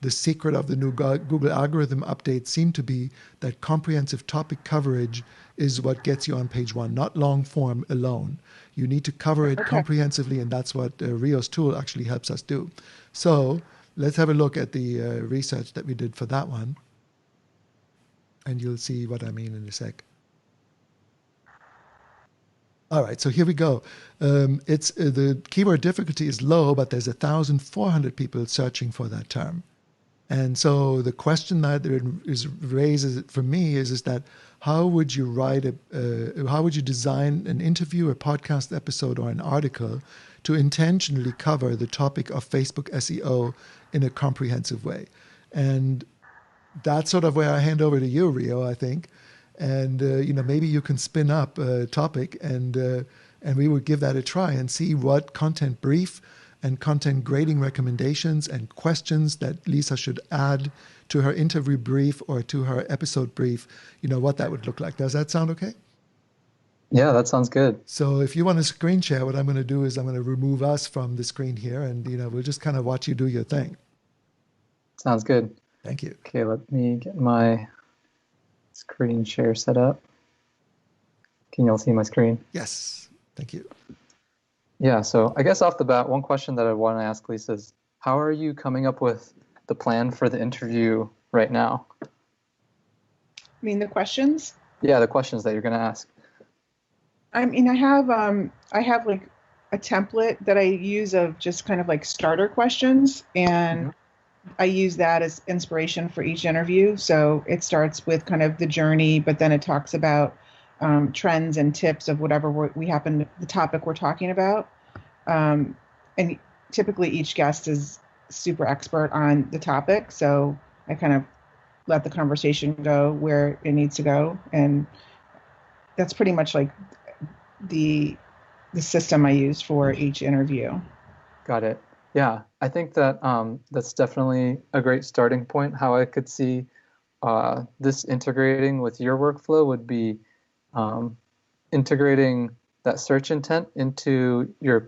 [SPEAKER 1] secret of the new Google algorithm update seemed to be that comprehensive topic coverage is what gets you on page one, not long form alone. You need to cover it
[SPEAKER 4] Okay.
[SPEAKER 1] comprehensively, and that's what Rio's tool actually helps us do. So let's have a look at the research that we did for that one, and you'll see what I mean in a sec. All right, so here we go. It's the keyword difficulty is low, but there's 1,400 people searching for that term. And so the question that raises for me is that how would you how would you design an interview, a podcast episode, or an article to intentionally cover the topic of Facebook SEO in a comprehensive way? And that's sort of where I hand over to you, Rio, I think. And maybe you can spin up a topic, and we would give that a try and see what content brief and content grading recommendations and questions that Lisa should add to her interview brief or to her episode brief, what that would look like. Does that sound okay?
[SPEAKER 3] Yeah, that sounds good.
[SPEAKER 1] So if you want to screen share, what I'm going to do is I'm going to remove us from the screen here, and we'll just kind of watch you do your thing.
[SPEAKER 3] Sounds good.
[SPEAKER 1] Thank you.
[SPEAKER 3] Okay, let me get my screen share set up. Can you all see my screen?
[SPEAKER 1] Yes, thank you.
[SPEAKER 3] Yeah, so I guess off the bat, one question that I want to ask Lisa is, how are you coming up with the plan for the interview right now?
[SPEAKER 4] I mean, the questions?
[SPEAKER 3] Yeah, the questions that you're going to ask.
[SPEAKER 4] I mean, I have like a template that I use of just kind of like starter questions, and
[SPEAKER 3] Mhm.
[SPEAKER 4] I use that as inspiration for each interview. So it starts with kind of the journey, but then it talks about trends and tips of whatever we happen, the topic we're talking about. Um, and typically each guest is super expert on the topic. So I kind of let the conversation go where it needs to go. And that's pretty much like the the system I use for each interview.
[SPEAKER 3] Got it. Yeah, I think that that's definitely a great starting point. How I could see this integrating with your workflow would be um, integrating that search intent into your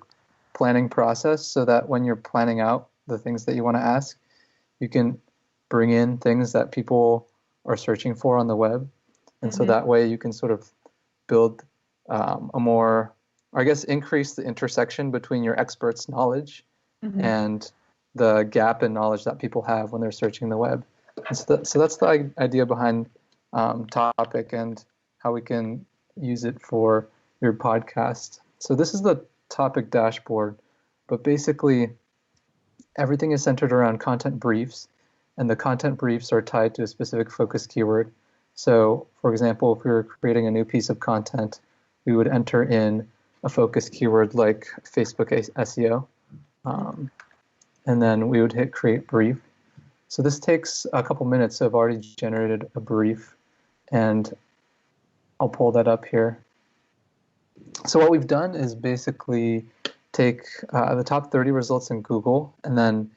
[SPEAKER 3] planning process so that when you're planning out the things that you want to ask, you can bring in things that people are searching for on the web. And so
[SPEAKER 4] Mm-hmm.
[SPEAKER 3] that way you can sort of build a more, or I guess, increase the intersection between your expert's knowledge
[SPEAKER 4] Mm-hmm.
[SPEAKER 3] and the gap in knowledge that people have when they're searching the web. And so that's the idea behind topic and how we can use it for your podcast. So this is the topic dashboard, but basically everything is centered around content briefs, and the content briefs are tied to a specific focus keyword. So, for example, if we were creating a new piece of content, we would enter in a focus keyword like Facebook SEO, um, and then we would hit create brief. So this takes a couple minutes. So I've already generated a brief, and I'll pull that up here. So what we've done is basically take the top 30 results in Google and then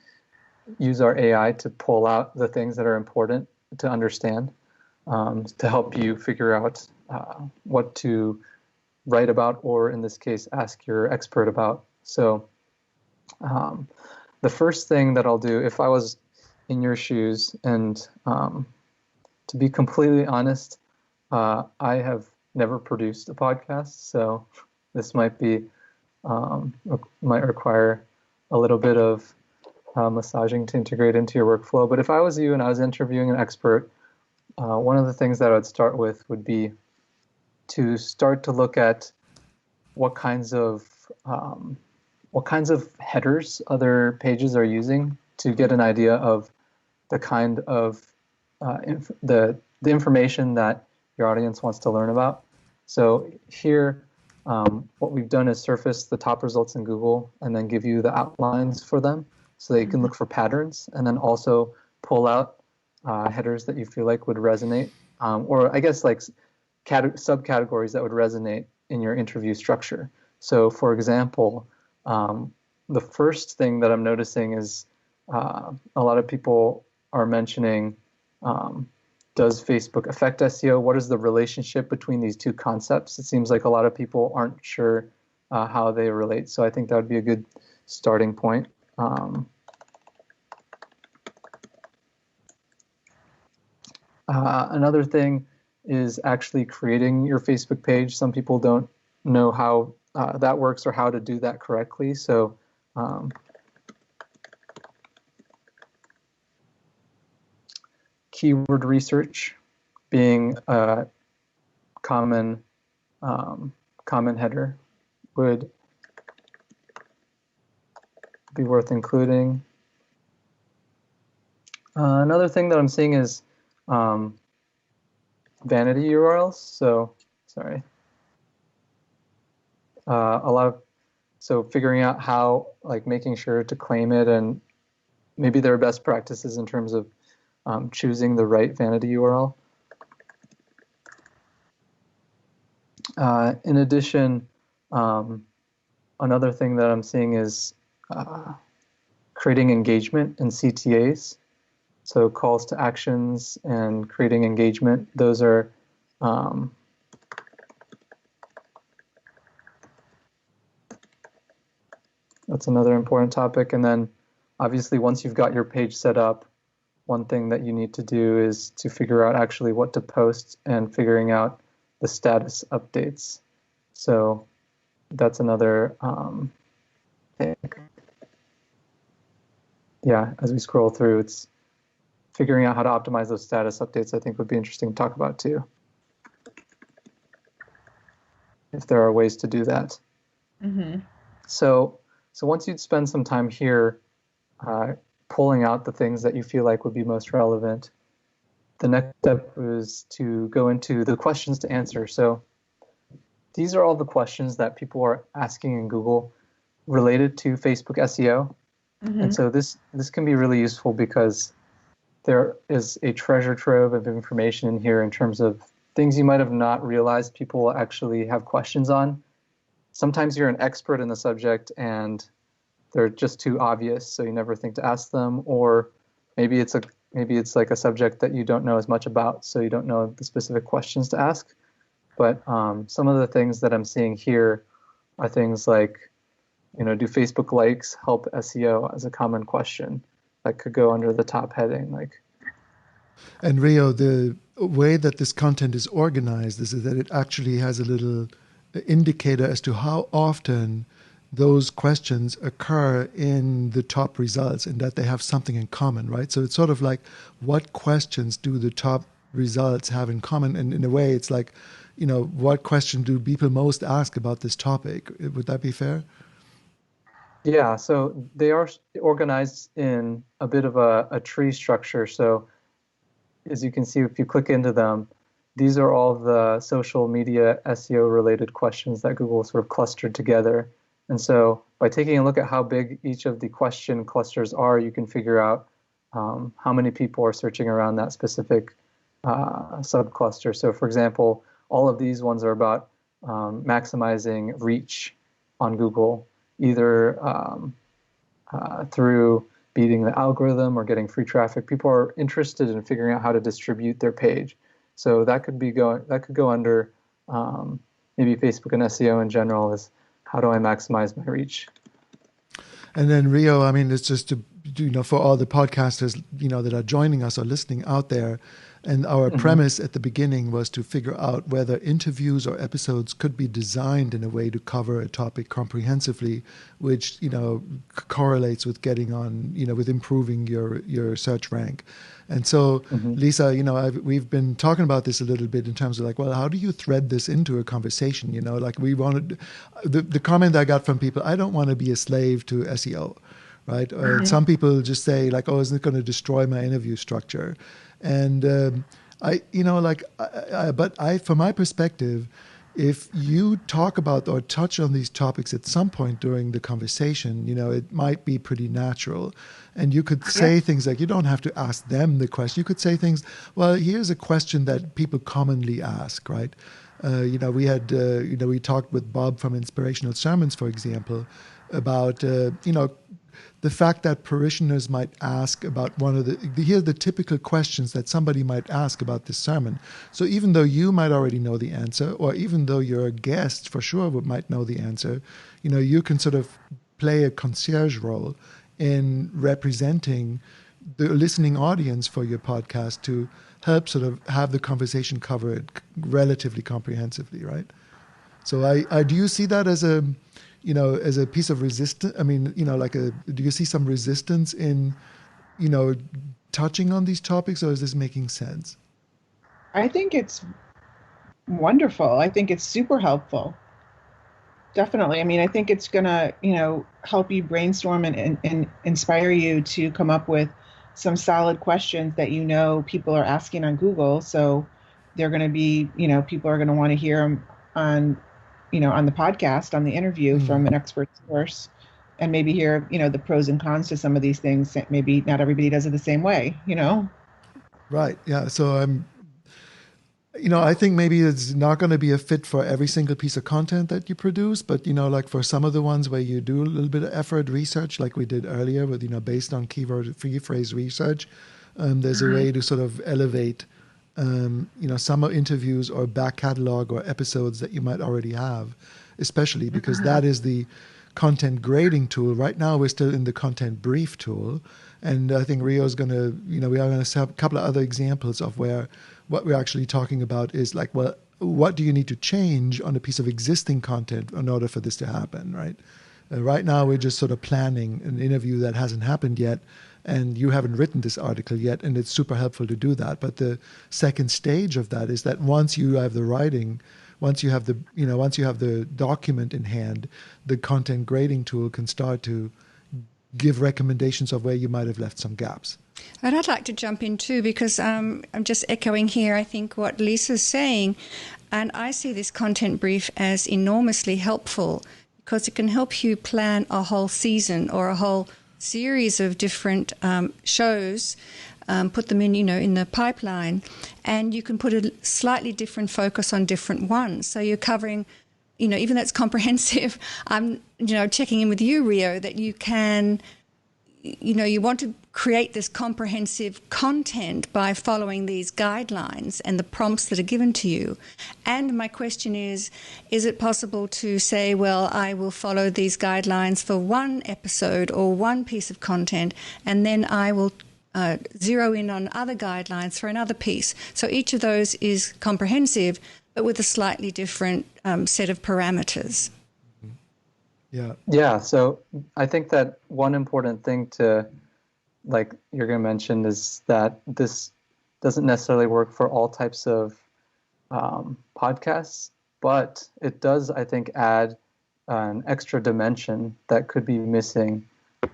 [SPEAKER 3] use our AI to pull out the things that are important to understand, to help you figure out what to write about, or in this case, ask your expert about. So the first thing that I'll do, if I was in your shoes, and to be completely honest, I have never produced a podcast, so this might require a little bit of massaging to integrate into your workflow. But if I was you and I was interviewing an expert, one of the things that I would start with would be to start to look at what kinds of headers other pages are using to get an idea of the kind of the information that your audience wants to learn about. So here, what we've done is surface the top results in Google and then give you the outlines for them so that you can look for patterns, and then also pull out headers that you feel like would resonate, or I guess like subcategories that would resonate in your interview structure. So for example, the first thing that I'm noticing is a lot of people are mentioning, does Facebook affect SEO? What is the relationship between these two concepts? It seems like a lot of people aren't sure how they relate. So I think that would be a good starting point. Another thing is actually creating your Facebook page. Some people don't know how that works or how to do that correctly. So keyword research being a common header would be worth including. Another thing that I'm seeing is vanity URLs. So, sorry. So figuring out how, like making sure to claim it, and maybe there are best practices in terms of choosing the right vanity URL. In addition, another thing that I'm seeing is creating engagement in CTAs. So calls to actions and creating engagement. Those are that's another important topic. And then obviously once you've got your page set up, one thing that you need to do is to figure out actually what to post and figuring out the status updates. So that's another thing. Yeah, as we scroll through, it's figuring out how to optimize those status updates, I think would be interesting to talk about too, if there are ways to do that.
[SPEAKER 4] Mm-hmm.
[SPEAKER 3] So once you'd spend some time here pulling out the things that you feel like would be most relevant, the next step is to go into the questions to answer. So these are all the questions that people are asking in Google related to Facebook SEO. And so this can be really useful because there is a treasure trove of information in here in terms of things you might have not realized people actually have questions on. Sometimes you're an expert in the subject and they're just too obvious, so you never think to ask them. Or maybe it's like a subject that you don't know as much about, so you don't know the specific questions to ask. But some of the things that I'm seeing here are things like, do Facebook likes help SEO as a common question that could go under the top heading.
[SPEAKER 1] And Rio, the way that this content is organized is that it actually has a little indicator as to how often those questions occur in the top results and that they have something in common, right? So it's sort of like, what questions do the top results have in common? And in a way, it's like, what question do people most ask about this topic? Would that be fair?
[SPEAKER 3] Yeah, so they are organized in a bit of a tree structure. So as you can see, if you click into them, these are all the social media SEO related questions that Google sort of clustered together. And so by taking a look at how big each of the question clusters are, you can figure out how many people are searching around that specific subcluster. So for example, all of these ones are about maximizing reach on Google, either through beating the algorithm or getting free traffic. People are interested in figuring out how to distribute their page. So that could go under maybe Facebook and SEO in general is how do I maximize my reach?
[SPEAKER 1] And then Rio, I mean, it's just to, for all the podcasters, that are joining us or listening out there. And our premise at the beginning was to figure out whether interviews or episodes could be designed in a way to cover a topic comprehensively, which, correlates with getting on, with improving your search rank. And so, Lisa, we've been talking about this a little bit in terms of how do you thread this into a conversation? We wanted, the comment I got from people, I don't want to be a slave to SEO, right? Some people just say isn't it going to destroy my interview structure? And from my perspective, if you talk about or touch on these topics at some point during the conversation, it might be pretty natural. And you could say things like, you don't have to ask them the question. You could say things, well, here's a question that people commonly ask, right? We talked with Bob from Inspirational Sermons, for example, about, the fact that parishioners might ask about here are the typical questions that somebody might ask about this sermon. So even though you might already know the answer, or even though your guest for sure might know the answer, you can sort of play a concierge role in representing the listening audience for your podcast to help sort of have the conversation covered relatively comprehensively, right? So do you see that as a piece of resistance? I mean, do you see some resistance in, touching on these topics, or is this making sense?
[SPEAKER 4] I think it's wonderful. I think it's super helpful. Definitely. I mean, I think it's going to, help you brainstorm and inspire you to come up with some solid questions that people are asking on Google. So they're going to be, people are going to want to hear them on the podcast, on the interview from an expert source, and maybe hear, the pros and cons to some of these things that maybe not everybody does it the same way,
[SPEAKER 1] Right. Yeah. So I think maybe it's not going to be a fit for every single piece of content that you produce, but, for some of the ones where you do a little bit of effort research, like we did earlier with, based on keyword free phrase research, there's a way to sort of elevate some interviews or back catalog or episodes that you might already have, especially because that is the content grading tool. Right now, we're still in the content brief tool. And I think Rio's going to, we are going to have a couple of other examples of where what we're actually talking about is what do you need to change on a piece of existing content in order for this to happen, right? Right now, we're just sort of planning an interview that hasn't happened yet, and you haven't written this article yet, and it's super helpful to do that. But the second stage of that is that once you have the writing, once you have the document in hand, the content grading tool can start to give recommendations of where you might have left some gaps.
[SPEAKER 2] And I'd like to jump in too, because I'm just echoing here, I think, what Lisa's saying. And I see this content brief as enormously helpful because it can help you plan a whole season or a whole series of different shows, put them in the pipeline, and you can put a slightly different focus on different ones. So you're covering, even though it's comprehensive, I'm, checking in with you, Rio, that you can, you want to create this comprehensive content by following these guidelines and the prompts that are given to you. And my question is it possible to say, well, I will follow these guidelines for one episode or one piece of content, and then I will zero in on other guidelines for another piece? So each of those is comprehensive, but with a slightly different set of parameters.
[SPEAKER 3] Yeah. So I think that one important thing to, like you're going to mention, is that this doesn't necessarily work for all types of podcasts, but it does, I think, add an extra dimension that could be missing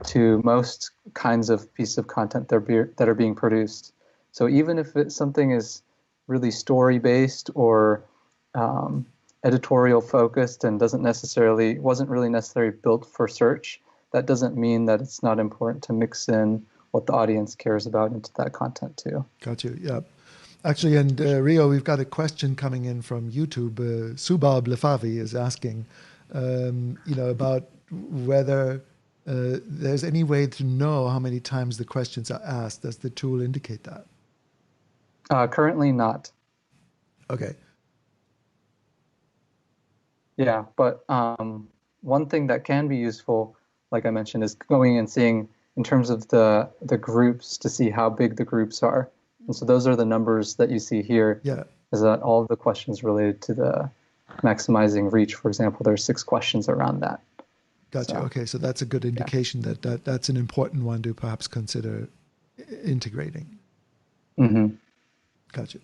[SPEAKER 3] to most kinds of pieces of content that are being produced. So even if something is really story-based or editorial focused and wasn't really necessarily built for search, that doesn't mean that it's not important to mix in what the audience cares about into that content too.
[SPEAKER 1] Got you. Yeah. Actually, and Rio, we've got a question coming in from YouTube. Subab Lefavi is asking, about whether there's any way to know how many times the questions are asked. Does the tool indicate that?
[SPEAKER 3] Currently not.
[SPEAKER 1] Okay.
[SPEAKER 3] Yeah, but one thing that can be useful, like I mentioned, is going and seeing in terms of the groups to see how big the groups are. And so those are the numbers that you see here.
[SPEAKER 1] Yeah.
[SPEAKER 3] Is that all of the questions related to the maximizing reach, for example, there's 6 questions around that.
[SPEAKER 1] Gotcha. Okay, so that's a good indication that's an important one to perhaps consider integrating.
[SPEAKER 3] Mm-hmm.
[SPEAKER 1] Gotcha.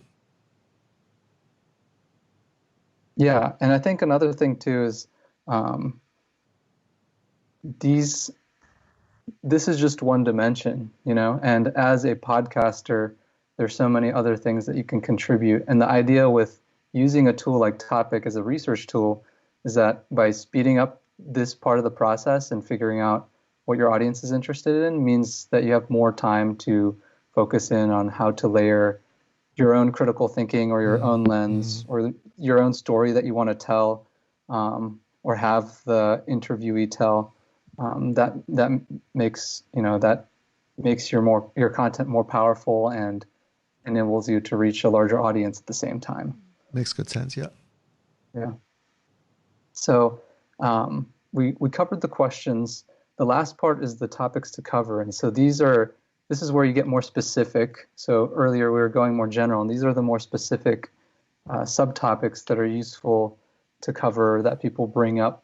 [SPEAKER 3] Yeah, and I think another thing too is this is just one dimension, and as a podcaster, there's so many other things that you can contribute. And the idea with using a tool like Topic as a research tool is that by speeding up this part of the process and figuring out what your audience is interested in means that you have more time to focus in on how to layer your own critical thinking or your own lens or your own story that you want to tell, or have the interviewee tell. That makes your content more powerful and enables you to reach a larger audience at the same time.
[SPEAKER 1] Makes good sense. Yeah.
[SPEAKER 3] Yeah. So we covered the questions. The last part is the topics to cover, and so this is where you get more specific. So earlier we were going more general, and these are the more specific subtopics that are useful to cover, that people bring up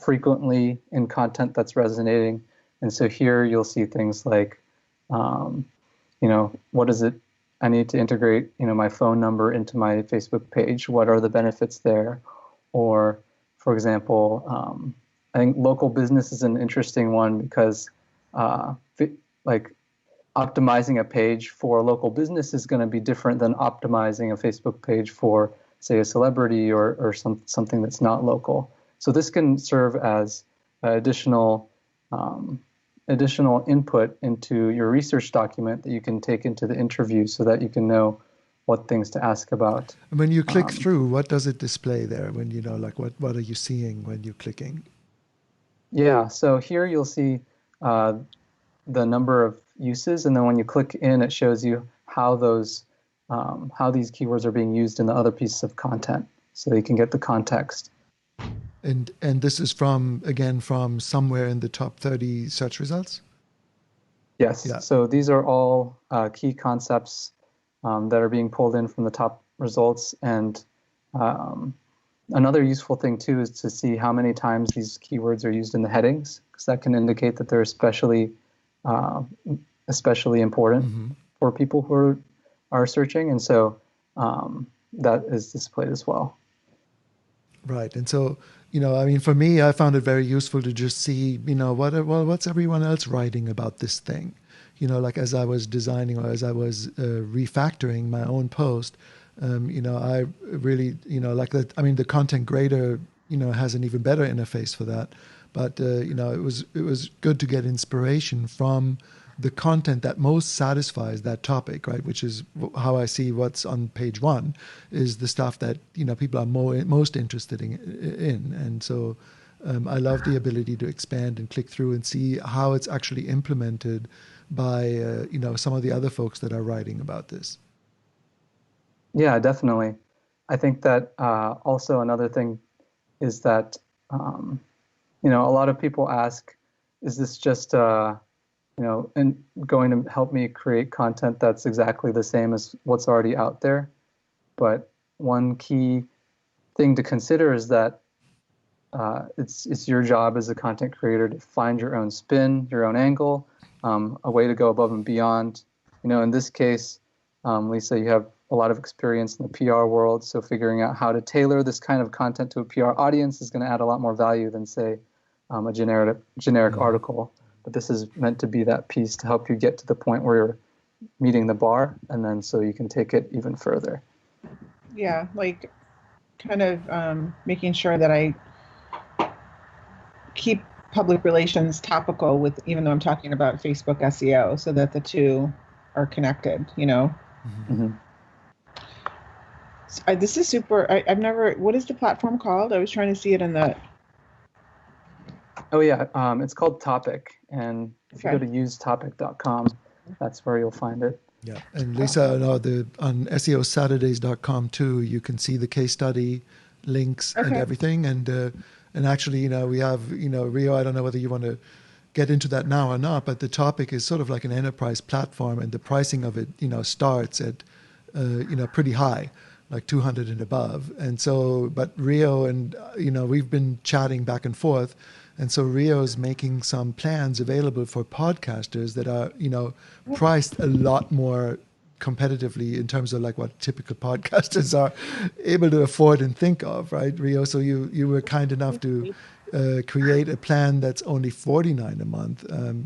[SPEAKER 3] frequently in content that's resonating. And so here you'll see things like, what is it? I need to integrate, my phone number into my Facebook page. What are the benefits there? Or, for example, I think local business is an interesting one because, optimizing a page for a local business is going to be different than optimizing a Facebook page for, say, a celebrity or something that's not local. So this can serve as additional input into your research document that you can take into the interview so that you can know what things to ask about.
[SPEAKER 1] And when you click through, what does it display there? When what are you seeing when you're clicking?
[SPEAKER 3] Yeah, so here you'll see the number of uses, and then when you click in, it shows you how these keywords are being used in the other pieces of content, so you can get the context.
[SPEAKER 1] And this is from somewhere in the top 30 search results?
[SPEAKER 3] Yes. Yeah. So these are all key concepts that are being pulled in from the top results. And another useful thing too is to see how many times these keywords are used in the headings, because that can indicate that they're especially important for people who are searching. And so that is displayed as well.
[SPEAKER 1] Right. And so, I mean, for me, I found it very useful to just see, what's everyone else writing about this thing? Like as I was designing or as I was refactoring my own post, I really, like that. I mean, the content grader, has an even better interface for that. But, it was good to get inspiration from the content that most satisfies that topic, right? Which is how I see what's on page one is the stuff that people are most interested in. And so I love the ability to expand and click through and see how it's actually implemented by some of the other folks that are writing about this.
[SPEAKER 3] Yeah, definitely. I think that also another thing is that a lot of people ask, is this just and going to help me create content that's exactly the same as what's already out there? But one key thing to consider is that it's your job as a content creator to find your own spin, your own angle, a way to go above and beyond. In this case, Lisa, you have a lot of experience in the PR world, so figuring out how to tailor this kind of content to a PR audience is going to add a lot more value than, say, a generic article. But this is meant to be that piece to help you get to the point where you're meeting the bar, and then so you can take it even further.
[SPEAKER 4] Yeah, like kind of making sure that I keep public relations topical with, even though I'm talking about Facebook SEO, so that the two are connected,
[SPEAKER 3] Mm-hmm.
[SPEAKER 4] This is super. I've never, what is the platform called? I was trying to see it in the...
[SPEAKER 3] Oh yeah, it's called Topic, and if you go to usetopic.com, that's where you'll find it.
[SPEAKER 1] Yeah, and Lisa, on SEOsaturdays.com too, you can see the case study links and everything. And actually, we have, Rio, I don't know whether you want to get into that now or not, but the Topic is sort of like an enterprise platform, and the pricing of it, starts at, pretty high, like 200 and above. And so, but Rio and, we've been chatting back and forth. And so Rio's making some plans available for podcasters that are, priced a lot more competitively in terms of like what typical podcasters are able to afford and think of, right, Rio? So you were kind enough to create a plan that's only $49 a month,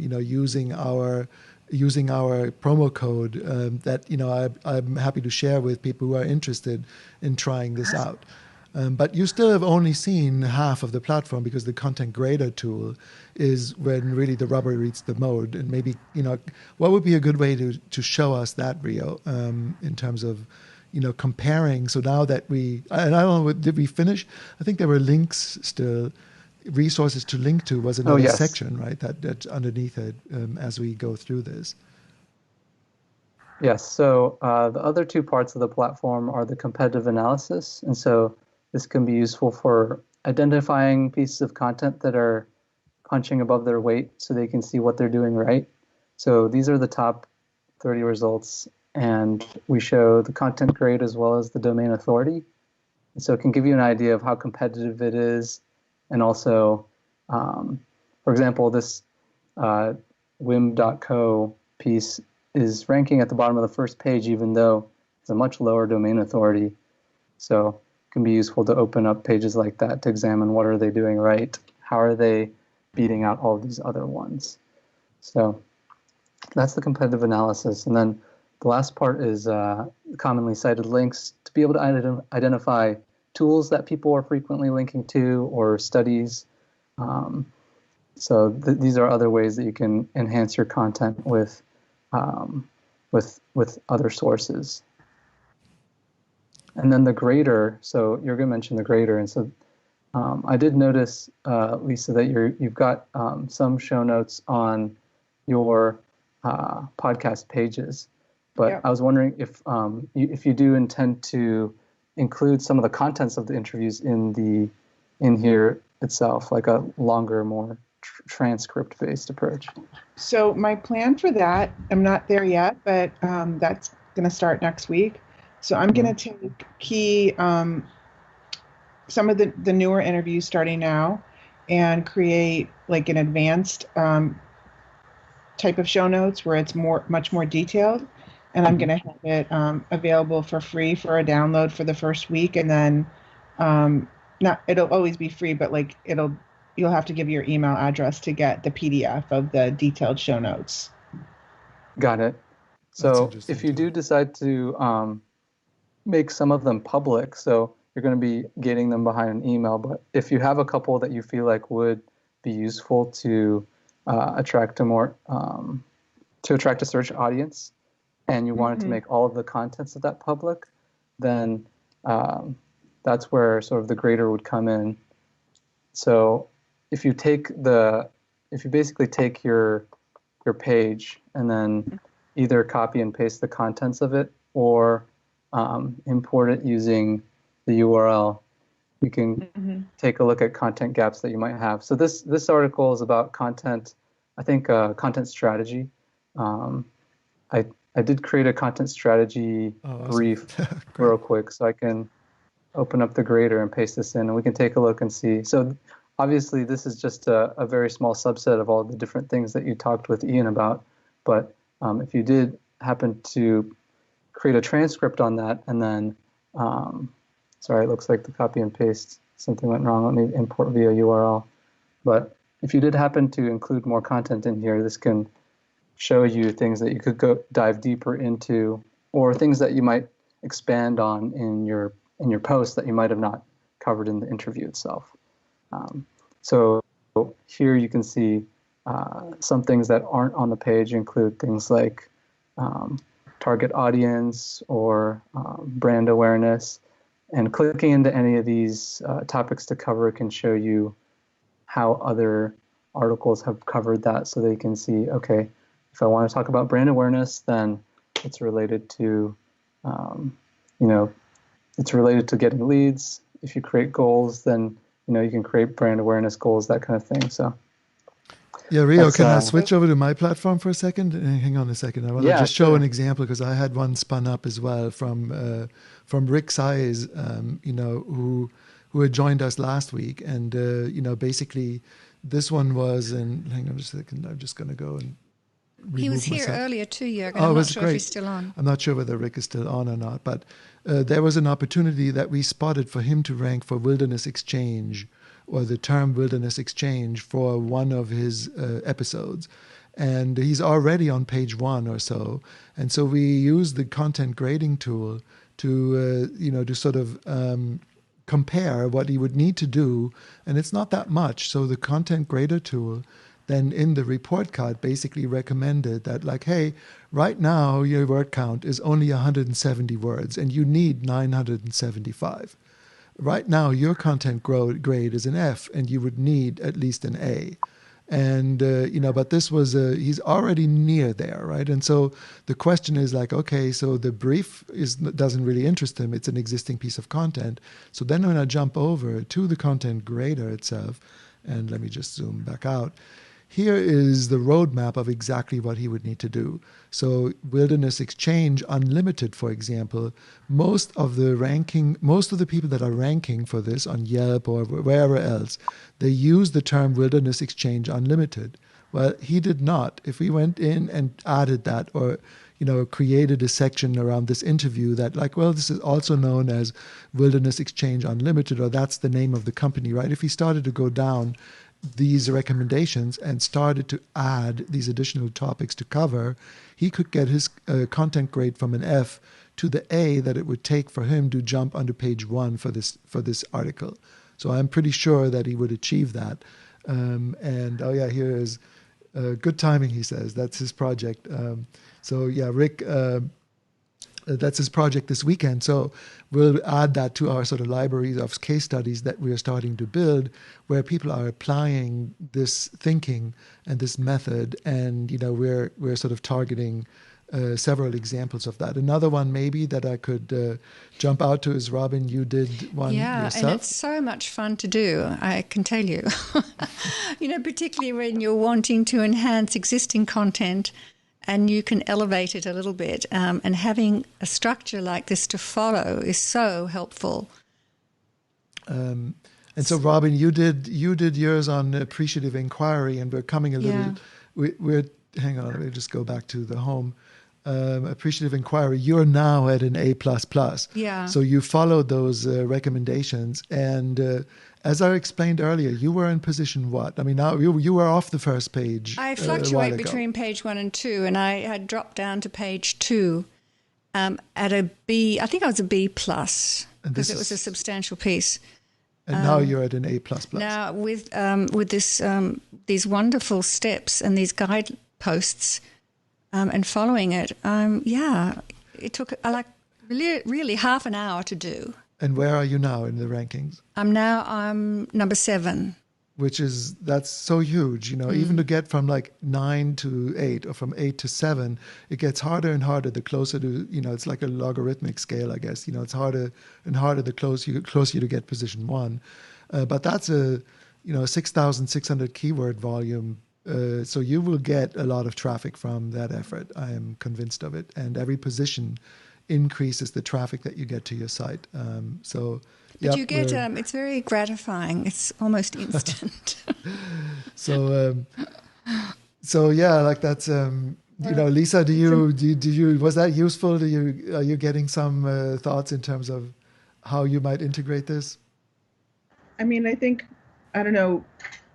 [SPEAKER 1] using our promo code that, I'm happy to share with people who are interested in trying this out. But you still have only seen half of the platform, because the content grader tool is when really the rubber meets the road. And maybe, what would be a good way to show us that, Rio, in terms of, comparing? So now that I don't know, did we finish? I think there were links still, resources to link to was another section, right? That's underneath it as we go through this.
[SPEAKER 3] Yes. So the other two parts of the platform are the competitive analysis. And so this can be useful for identifying pieces of content that are punching above their weight so they can see what they're doing right. So these are the top 30 results, and we show the content grade as well as the domain authority. And so it can give you an idea of how competitive it is. And also, for example, this wim.co piece is ranking at the bottom of the first page, even though it's a much lower domain authority. So can be useful to open up pages like that to examine what are they doing right, how are they beating out all of these other ones. So that's the competitive analysis. And then the last part is commonly cited links, to be able to identify tools that people are frequently linking to, or studies. So these are other ways that you can enhance your content with other sources. And then the grader, so Jürgen mentioned the grader, and so I did notice, Lisa, that you've got some show notes on your podcast pages, but I was wondering if you do intend to include some of the contents of the interviews in here itself, like a longer, more transcript-based approach.
[SPEAKER 4] So my plan for that, I'm not there yet, but that's going to start next week. So I'm going to take key, some of the newer interviews starting now, and create like an advanced type of show notes where it's much more detailed. And I'm going to have it available for free for a download for the first week. And then not, it'll always be free, but like you'll have to give your email address to get the PDF of the detailed show notes.
[SPEAKER 3] Got it.
[SPEAKER 1] That's
[SPEAKER 3] So
[SPEAKER 1] interesting
[SPEAKER 3] if you
[SPEAKER 1] too.
[SPEAKER 3] do decide to make some of them public, so you're going to be getting them behind an email, but if you have a couple that you feel like would be useful to attract a search audience, and you wanted to make all of the contents of that public, then that's where sort of the grader would come in. So if you basically take your page and then either copy and paste the contents of it or import it using the URL, you can take a look at content gaps that you might have. So this article is about content, I think content strategy. I did create a content strategy brief real quick, so I can open up the grader and paste this in, and we can take a look and see. So obviously this is just a very small subset of all the different things that you talked with Ian about, but if you did happen to create a transcript on that and then, sorry, it looks like the copy and paste, something went wrong. Let me import via URL. But if you did happen to include more content in here, this can show you things that you could go dive deeper into, or things that you might expand on in your post that you might have not covered in the interview itself. So here you can see some things that aren't on the page include things like target audience or brand awareness. And clicking into any of these topics to cover can show you how other articles have covered that, so they can see, okay, if I want to talk about brand awareness, then it's related to, it's related to getting leads. If you create goals, then, you can create brand awareness goals, that kind of thing. So.
[SPEAKER 1] Yeah, Rio, can I switch over to my platform for a second? Hang on a second. I want to just show an example, because I had one spun up as well from Rick Size, who had joined us last week. And, basically this one was, and hang on a second, I'm just going to go and
[SPEAKER 2] he was here
[SPEAKER 1] myself.
[SPEAKER 2] earlier too, Jürgen. I'm not sure if he's still on.
[SPEAKER 1] I'm not sure whether Rick is still on or not, but there was an opportunity that we spotted for him to rank for Wilderness Exchange, or the term Wilderness Exchange, for one of his episodes. And he's already on page 1 or so. And so we use the content grading tool to, to sort of compare what he would need to do. And it's not that much. So the content grader tool then in the report card basically recommended that, like, hey, right now your word count is only 170 words and you need 975. Right now, your content grade is an F, and you would need at least an A. And, but this was, he's already near there, right? And so the question is like, okay, so the brief doesn't really interest him. It's an existing piece of content. So then when I jump over to the content grader itself, and let me just zoom back out, here is the roadmap of exactly what he would need to do. So Wilderness Exchange Unlimited, for example, most of the people that are ranking for this on Yelp or wherever else, they use the term Wilderness Exchange Unlimited. Well, he did not. If we went in and added that, or created a section around this interview that, like, well, this is also known as Wilderness Exchange Unlimited, or that's the name of the company, right? If he started to go down these recommendations and started to add these additional topics to cover, he could get his content grade from an F to the A that it would take for him to jump onto page 1 for this article. So I'm pretty sure that he would achieve that. Here is good timing, he says. That's his project. Rick, that's his project this weekend. So we'll add that to our sort of libraries of case studies that we are starting to build, where people are applying this thinking and this method, and we're sort of targeting several examples of that. Another one maybe that I could jump out to is, Robin, you did one yourself.
[SPEAKER 2] Yeah, and it's so much fun to do, I can tell you. Particularly when you're wanting to enhance existing content and you can elevate it a little bit. And having a structure like this to follow is so helpful.
[SPEAKER 1] And so, Robin, you did yours on appreciative inquiry, and we're coming a little.
[SPEAKER 2] Yeah.
[SPEAKER 1] We're hang on. Let me just go back to the home. Appreciative Inquirer, you're now at an A++.
[SPEAKER 2] Yeah.
[SPEAKER 1] So you followed those recommendations. And as I explained earlier, you were in position what? I mean, now you were off the first page.
[SPEAKER 2] I
[SPEAKER 1] a while
[SPEAKER 2] fluctuate
[SPEAKER 1] ago.
[SPEAKER 2] between page 1 and 2, and I had dropped down to page 2 at a B. I think I was a B+, because it was a substantial piece.
[SPEAKER 1] And now you're at an A++.
[SPEAKER 2] Now, with this these wonderful steps and these guideposts and following it, it took really half an hour to do.
[SPEAKER 1] And where are you now in the rankings?
[SPEAKER 2] I'm number 7.
[SPEAKER 1] That's so huge, even to get from like 9 to 8 or from 8 to 7, it gets harder and harder the closer to, it's like a logarithmic scale, I guess. It's harder and harder the closer you to get position 1. But that's a 6,600 keyword volume. So you will get a lot of traffic from that effort. I am convinced of it. And every position increases the traffic that you get to your site.
[SPEAKER 2] But you get, it's very gratifying. It's almost instant.
[SPEAKER 1] So yeah, like that's, Lisa, do you, was that useful? Are you getting some thoughts in terms of how you might integrate this?
[SPEAKER 4] I mean, I don't know,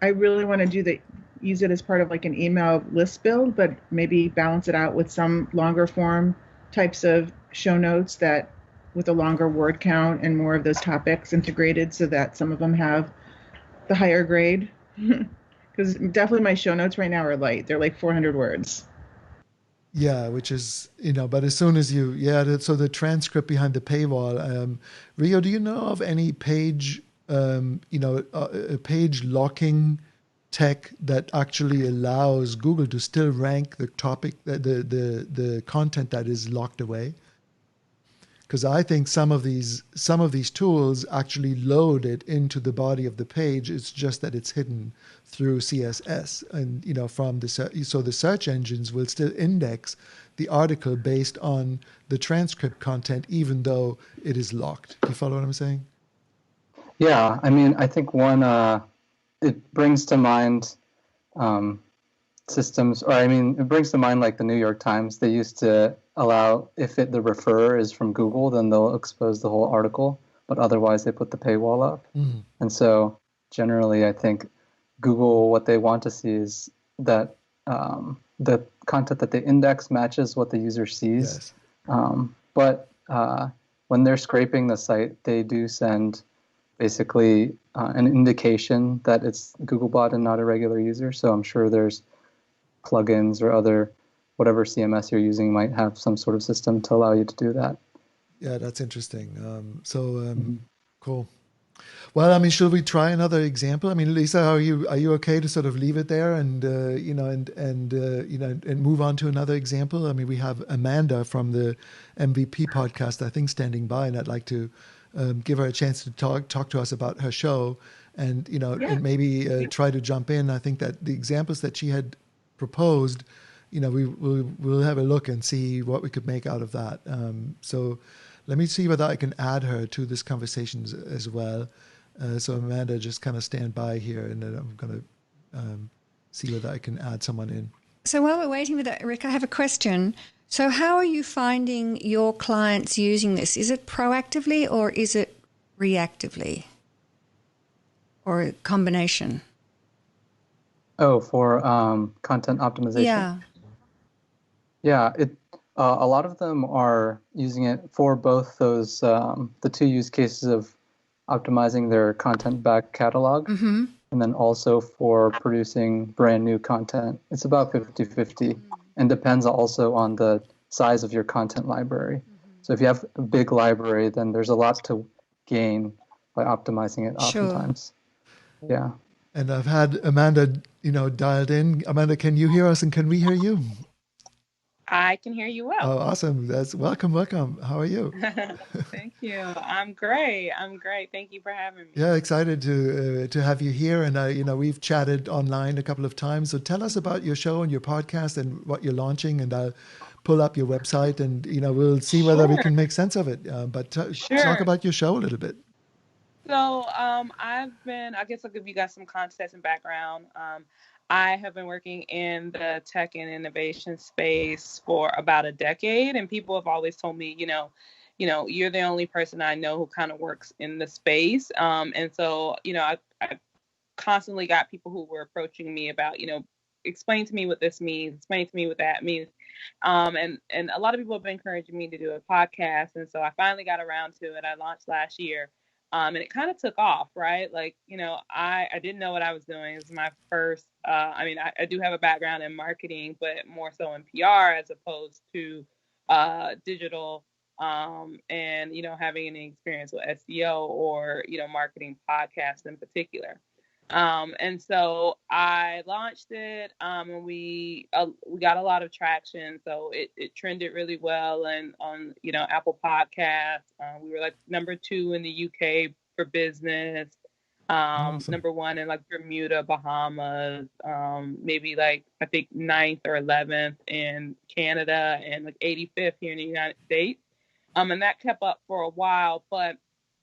[SPEAKER 4] I really want to use it as part of like an email list build, but maybe balance it out with some longer form types of show notes with a longer word count and more of those topics integrated so that some of them have the higher grade. Because definitely my show notes right now are light. They're like 400 words.
[SPEAKER 1] Yeah, which is, but as soon as so the transcript behind the paywall, Rio, do you know of any page, a page locking tech that actually allows Google to still rank the topic, the content that is locked away? Because I think some of these tools actually load it into the body of the page. It's just that it's hidden through CSS, and from so the search engines will still index the article based on the transcript content, even though it is locked. Do you follow what I'm saying?
[SPEAKER 3] Yeah, I mean, I think one it brings to mind systems, it brings to mind like the New York Times. They used to allow, if the referrer is from Google, then they'll expose the whole article, but otherwise they put the paywall up. Mm. And so generally, I think Google, what they want to see is that the content that they index matches what the user sees. Yes. But when they're scraping the site, they do send basically an indication that it's Googlebot and not a regular user. So I'm sure there's plugins or whatever CMS you're using might have some sort of system to allow you to do that.
[SPEAKER 1] Yeah, that's interesting. Cool. Well, I mean, should we try another example? I mean, Lisa, are you okay to sort of leave it there and and move on to another example? I mean, we have Amanda from the MVP podcast, I think, standing by, and I'd like to give her a chance to talk to us about her show, and and maybe try to jump in. I think that the examples that she had proposed, we'll have a look and see what we could make out of that. So let me see whether I can add her to this conversation as well. So Amanda, just kind of stand by here, and then I'm going to see whether I can add someone in.
[SPEAKER 2] So while we're waiting for that, Rick, I have a question. So how are you finding your clients using this? Is it proactively or is it reactively? Or a combination?
[SPEAKER 3] Oh, for content optimization?
[SPEAKER 2] Yeah.
[SPEAKER 3] Yeah, a lot of them are using it for both those, the two use cases of optimizing their content back catalog, mm-hmm. and then also for producing brand new content. It's about 50-50, and depends also on the size of your content library. Mm-hmm. So if you have a big library, then there's a lot to gain by optimizing it oftentimes. Sure. Yeah.
[SPEAKER 1] And I've had Amanda, dialed in. Amanda, can you hear us and can we hear you?
[SPEAKER 5] I can hear you well.
[SPEAKER 1] Oh, awesome. That's welcome. How are you?
[SPEAKER 5] Thank you. I'm great. Thank you for having me.
[SPEAKER 1] Yeah, excited to have you here. And, we've chatted online a couple of times. So tell us about your show and your podcast and what you're launching. And I'll pull up your website and, we'll see whether we can make sense of it. But talk about your show a little bit.
[SPEAKER 5] So I guess I'll give you guys some context and background. I have been working in the tech and innovation space for about a decade, and people have always told me, you're the only person I know who kind of works in the space. And so, I constantly got people who were approaching me about, explain to me what this means, explain to me what that means. And a lot of people have been encouraging me to do a podcast. And so I finally got around to it. I launched last year. And it kind of took off, right? Like, I didn't know what I was doing. It was my first, I do have a background in marketing, but more so in PR as opposed to digital, and, having any experience with SEO or, marketing podcasts in particular. And so I launched it, and we got a lot of traction. So it trended really well, and on Apple Podcasts, we were like number 2 in the UK for business,
[SPEAKER 1] Awesome.
[SPEAKER 5] number 1 in like Bermuda, Bahamas, maybe like I think 9th or 11th in Canada, and like 85th here in the United States. And that kept up for a while, but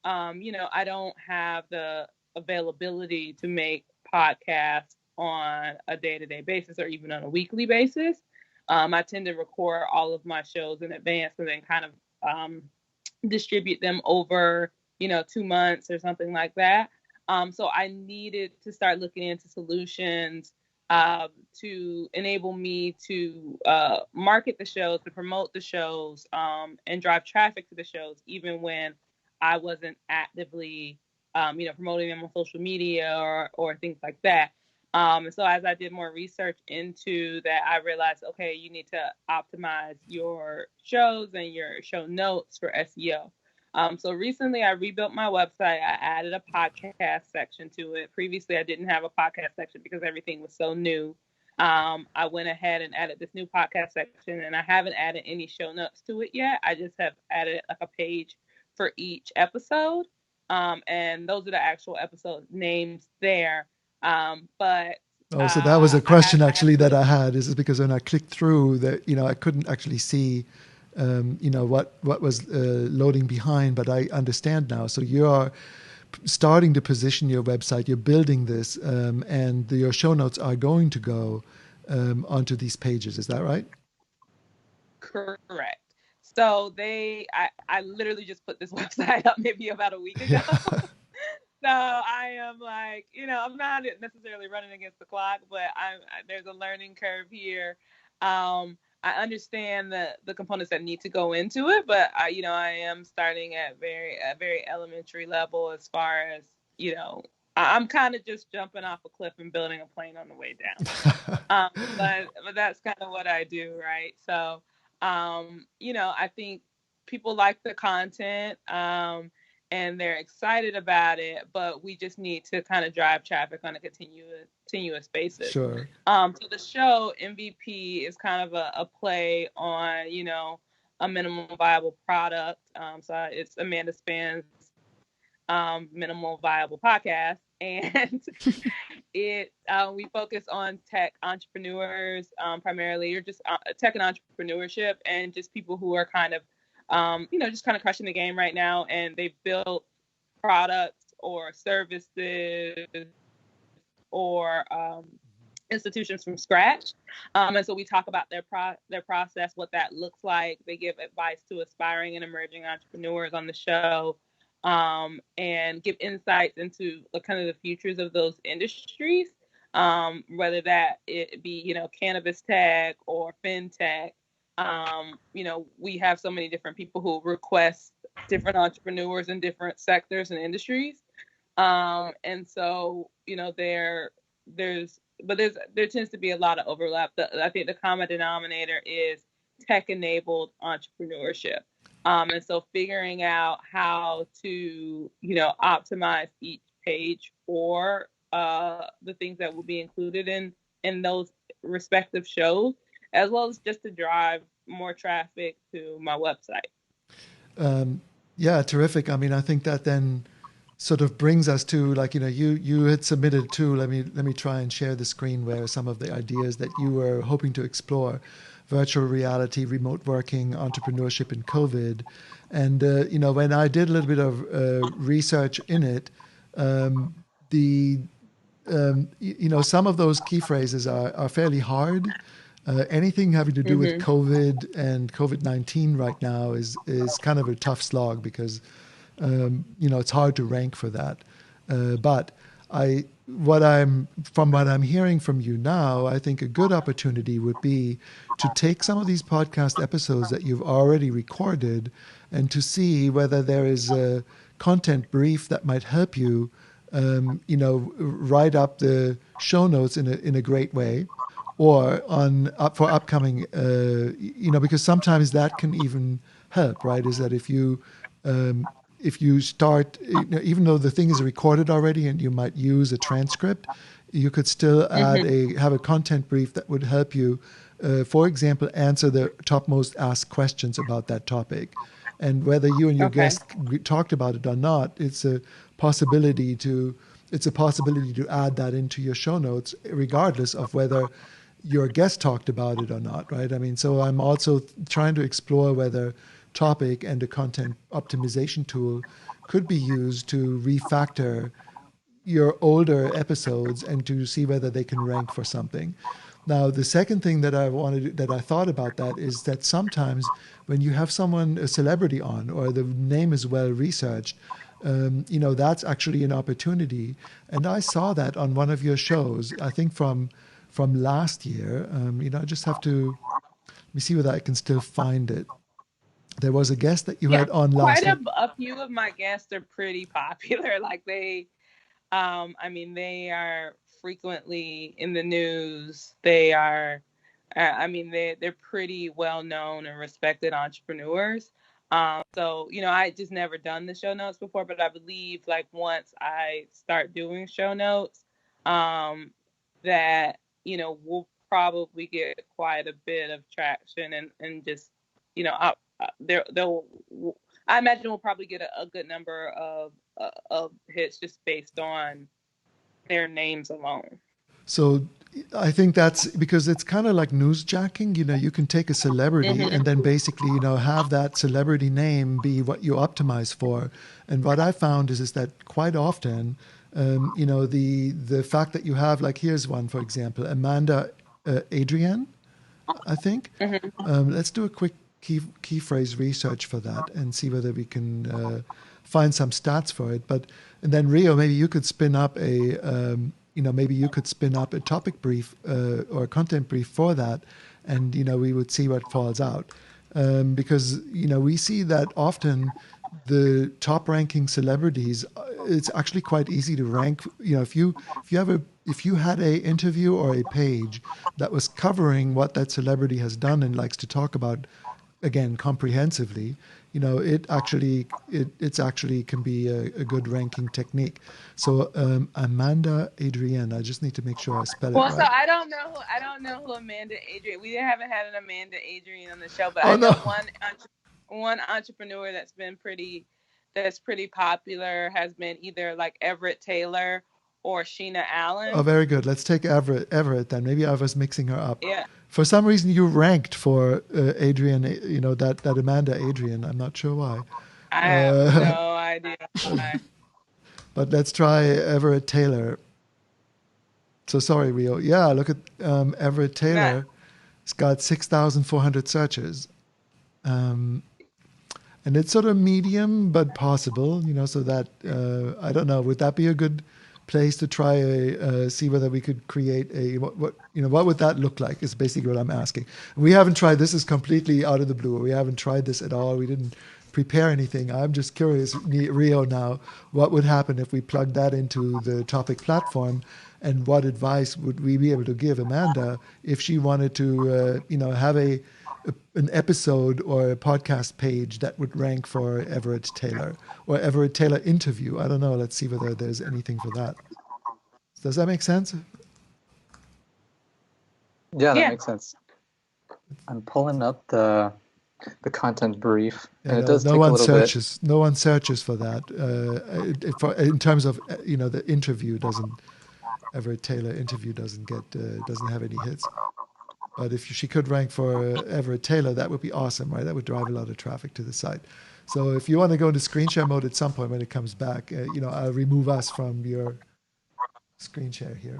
[SPEAKER 5] I don't have the availability to make podcasts on a day-to-day basis or even on a weekly basis. I tend to record all of my shows in advance and then kind of distribute them over 2 months or something like that. So I needed to start looking into solutions to enable me to market the shows, to promote the shows, and drive traffic to the shows, even when I wasn't actively promoting them on social media or things like that. And so as I did more research into that, I realized, okay, you need to optimize your shows and your show notes for SEO. So recently I rebuilt my website. I added a podcast section to it. Previously, I didn't have a podcast section because everything was so new. I went ahead and added this new podcast section, and I haven't added any show notes to it yet. I just have added like a page for each episode. And those are the actual episode names there.
[SPEAKER 1] So that was a question actually that I had. Is because when I clicked through that, I couldn't actually see, what was loading behind, but I understand now. So you are starting to position your website, you're building this, and your show notes are going to go onto these pages. Is that right?
[SPEAKER 5] Correct. So I literally just put this website up maybe about a week ago. So I am like, I'm not necessarily running against the clock, but there's a learning curve here. I understand the components that need to go into it, but I am starting at a very elementary level as far as, I'm kind of just jumping off a cliff and building a plane on the way down. But that's kind of what I do, right? So, I think people like the content, and they're excited about it, but we just need to kind of drive traffic on a continuous basis.
[SPEAKER 1] Sure.
[SPEAKER 5] So the show MVP is kind of a play on, a minimum viable product. So it's Amanda Span's minimal viable podcast, and we focus on tech entrepreneurs primarily, or just tech and entrepreneurship, and just people who are kind of just kind of crushing the game right now, and they've built products or services or institutions from scratch. And so we talk about their process, what that looks like. They give advice to aspiring and emerging entrepreneurs on the show, and give insights into kind of the futures of those industries, whether that it be, cannabis tech or fintech. We have so mthere different people who request different entrepreneurs in different sectors and industries. And so, there tends to be a lot of overlap. I think the common denominator is tech-enabled entrepreneurship. And so figuring out how to, optimize each page for the things that will be included in those respective shows, as well as just to drive more traffic to my website.
[SPEAKER 1] Yeah, terrific. I mean, I think that then sort of brings us to, like, you had submitted to, let me try and share the screen where some of the ideas that you were hoping to explore: virtual reality, remote working, entrepreneurship in COVID. And, when I did a little bit of research in it, some of those key phrases are fairly hard. Anything having to do with COVID and COVID-19 right now is kind of a tough slog because it's hard to rank for that. But what I'm hearing from you now, I think a good opportunity would be to take some of these podcast episodes that you've already recorded and to see whether there is a content brief that might help you, write up the show notes in a great way, or for upcoming, because sometimes that can even help, right? Is that if you start, even though the thing is recorded already and you might use a transcript, you could still have a content brief that would help you, for example, answer the topmost asked questions about that topic. And whether you and your guest talked about it or not, it's a possibility to add that into your show notes, regardless of whether your guest talked about it or not, right? I mean, so I'm also trying to explore whether topic and a content optimization tool could be used to refactor your older episodes and to see whether they can rank for something. Now, the second thing that I thought about that is that sometimes when you have a celebrity on, or the name is well researched, that's actually an opportunity. And I saw that on one of your shows, I think from last year. I just have to, let me see whether I can still find it. There was a guest that you had on last week.
[SPEAKER 5] A few of my guests are pretty popular. Like they are frequently in the news. They are, they're pretty well known and respected entrepreneurs. So, I just never done the show notes before, but I believe like once I start doing show notes, that, we'll probably get quite a bit of traction and just, I imagine we'll probably get a good number of hits just based on their names alone.
[SPEAKER 1] So I think that's because it's kind of like newsjacking. You can take a celebrity and then basically, have that celebrity name be what you optimize for. And what I found is that quite often, the fact that you have, like, here's one, for example, Amanda Adrienne, I think. Let's do a quick key phrase research for that and see whether we can find some stats for it. And then Rio, maybe you could spin up a topic brief or a content brief for that, and we would see what falls out, because we see that often the top ranking celebrities, it's actually quite easy to rank. If you had a interview or a page that was covering what that celebrity has done and likes to talk about, again, comprehensively, it actually can be a good ranking technique. So Amanda Adrienne, I just need to make sure I spell it right.
[SPEAKER 5] Well, so I don't know who Amanda Adrienne. We haven't had an Amanda Adrienne on the show, but I know one entrepreneur that's pretty popular has been either like Everett Taylor or Sheena Allen.
[SPEAKER 1] Oh, very good. Let's take Everett then. Maybe I was mixing her up.
[SPEAKER 5] Yeah.
[SPEAKER 1] For some reason, you ranked for Adrienne, that Amanda Adrienne. I'm not sure why.
[SPEAKER 5] I have no idea why.
[SPEAKER 1] But let's try Everett Taylor. So sorry, Rio. Yeah, look at Everett Taylor. It's got 6,400 searches. And it's sort of medium, but possible, so that, I don't know, would that be a good place to try see whether we could create what would that look like is basically what I'm asking. We haven't tried, this is completely out of the blue. We haven't tried this at all. We didn't prepare anything. I'm just curious, Rio, now, what would happen if we plugged that into the topic platform, and what advice would we be able to give Amanda if she wanted to, have an episode or a podcast page that would rank for Everett Taylor or Everett Taylor interview? I don't know. Let's see whether there's anything for that. Does that make sense?
[SPEAKER 3] Yeah, that makes sense. I'm pulling up the content brief, and it does take a little bit.
[SPEAKER 1] No one searches for that. In terms of the interview Everett Taylor interview doesn't have any hits. But if she could rank for Everett Taylor, that would be awesome, right? That would drive a lot of traffic to the site. So if you want to go into screen share mode at some point when it comes back, I'll remove us from your screen share here.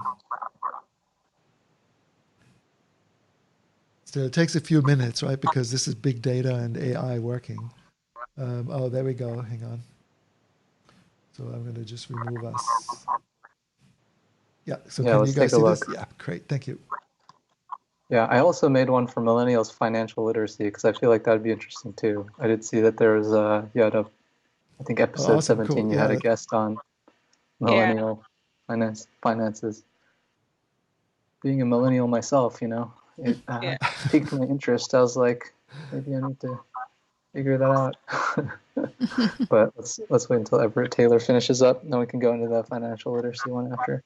[SPEAKER 1] So it takes a few minutes, right? Because this is big data and AI working. Oh, there we go. Hang on. So I'm going to just remove us. Yeah. So
[SPEAKER 3] Yeah,
[SPEAKER 1] can you
[SPEAKER 3] let's
[SPEAKER 1] guys
[SPEAKER 3] take a
[SPEAKER 1] see this?
[SPEAKER 3] look.
[SPEAKER 1] Yeah. Great. Thank you.
[SPEAKER 3] Yeah, I also made one for millennials financial literacy because I feel like that'd be interesting too. I did see that there was I think
[SPEAKER 1] Oh,
[SPEAKER 3] episode
[SPEAKER 1] awesome. Cool.
[SPEAKER 3] 17, you had a
[SPEAKER 1] Yeah.
[SPEAKER 3] guest on
[SPEAKER 5] Yeah.
[SPEAKER 3] millennial finances. Being a millennial myself, it
[SPEAKER 5] Yeah.
[SPEAKER 3] piqued my interest. I was like, maybe I need to figure that out. But let's wait until Everett Taylor finishes up, and then we can go into the financial literacy one after.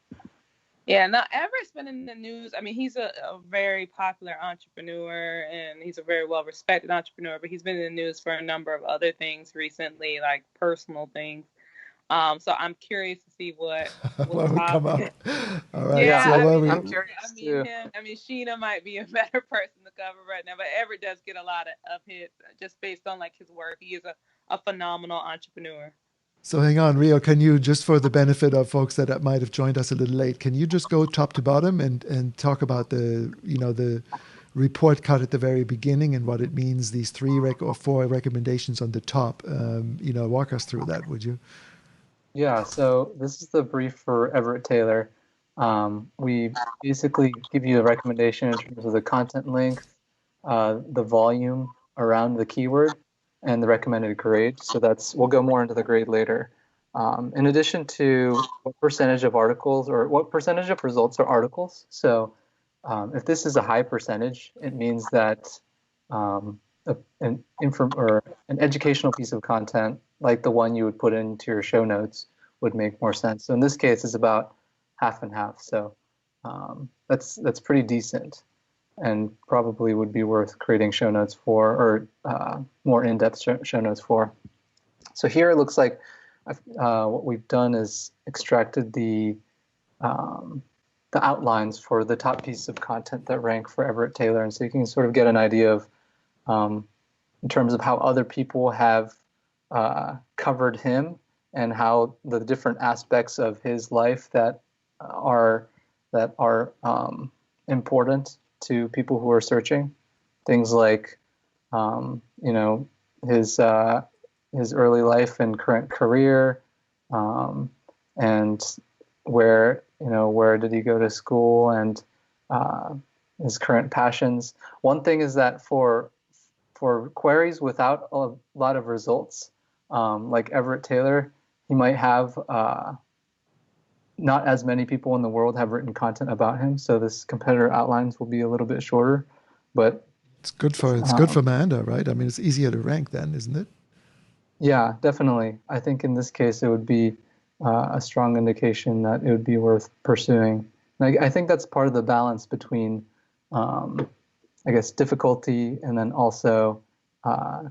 [SPEAKER 5] Yeah, now Everett's been in the news. I mean, he's a very popular entrepreneur and he's a very well respected entrepreneur, but he's been in the news for a number of other things recently, like personal things. So I'm curious to see what
[SPEAKER 1] Where we come up.
[SPEAKER 5] topic.
[SPEAKER 1] All right.
[SPEAKER 5] Yeah,
[SPEAKER 1] So where we.
[SPEAKER 3] I'm curious too.
[SPEAKER 5] Sheena might be a better person to cover right now, but Everett does get a lot of hits just based on like his work. He is a phenomenal entrepreneur.
[SPEAKER 1] So hang on, Rio, can you, just for the benefit of folks that might have joined us a little late, can you just go top to bottom and talk about the report cut at the very beginning and what it means, these 3 or 4 recommendations on the top? Walk us through that, would you?
[SPEAKER 3] Yeah, so this is the brief for Everett Taylor. We basically give you a recommendation in terms of the content length, the volume around the keyword, and the recommended grade. So we'll go more into the grade later. In addition to what percentage of articles or what percentage of results are articles. So if this is a high percentage, it means that an educational piece of content like the one you would put into your show notes would make more sense. So in this case, it's about half and half. So that's pretty decent, and probably would be worth creating show notes for, or more in-depth show notes for. So here it looks like what we've done is extracted the outlines for the top pieces of content that rank for Everett Taylor, and so you can sort of get an idea of, in terms of how other people have covered him and how the different aspects of his life that are important to people who are searching. Things like, his early life and current career, and where did he go to school, and his current passions. One thing is that for queries without a lot of results, like Everett Taylor, he might have not as many people in the world have written content about him, so this competitor outlines will be a little bit shorter. But
[SPEAKER 1] it's good for Amanda, right? I mean, it's easier to rank then, isn't it?
[SPEAKER 3] Yeah, definitely. I think in this case it would be a strong indication that it would be worth pursuing. And I think that's part of the balance between, difficulty and then also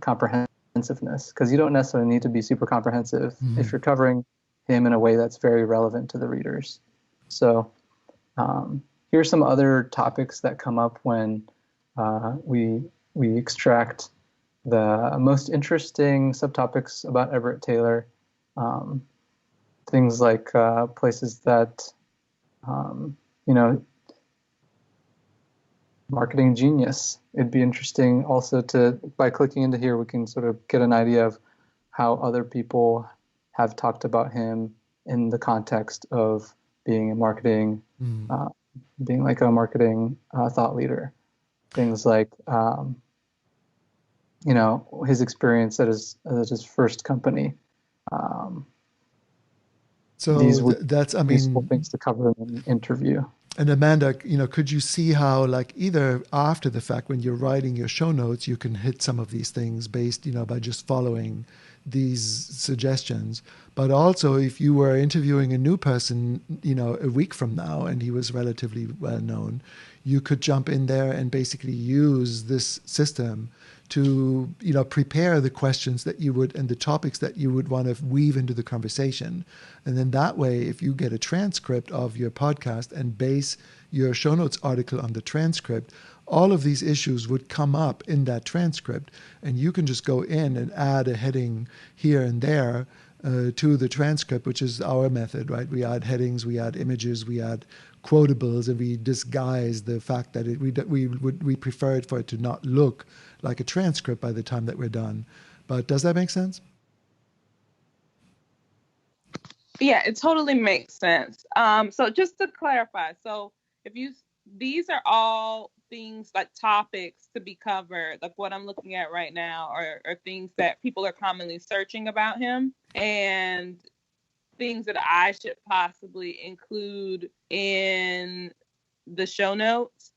[SPEAKER 3] comprehensiveness, because you don't necessarily need to be super comprehensive if you're covering him in a way that's very relevant to the readers. So here's some other topics that come up when we extract the most interesting subtopics about Everett Taylor. Things like places that, marketing genius. It'd be interesting also by clicking into here, we can sort of get an idea of how other people have talked about him in the context of being a marketing, being like a marketing thought leader. Things like, his experience at his first company.
[SPEAKER 1] So that's, I mean,
[SPEAKER 3] useful things to cover in an interview.
[SPEAKER 1] And Amanda, could you see how, like, either after the fact, when you're writing your show notes, you can hit some of these things based, by just following these suggestions. But also, if you were interviewing a new person, a week from now, and he was relatively well known, you could jump in there and basically use this system to, prepare the questions that you would and the topics that you would want to weave into the conversation. And then that way, if you get a transcript of your podcast and base your show notes article on the transcript, all of these issues would come up in that transcript, and you can just go in and add a heading here and there to the transcript, which is our method, right? We add headings, we add images, we add quotables, and we disguise the fact that we prefer it for it to not look like a transcript by the time that we're done. But does that make sense?
[SPEAKER 5] Yeah, it totally makes sense. So just to clarify, so these are all things like topics to be covered, like what I'm looking at right now are things that people are commonly searching about him, and things that I should possibly include in the show notes.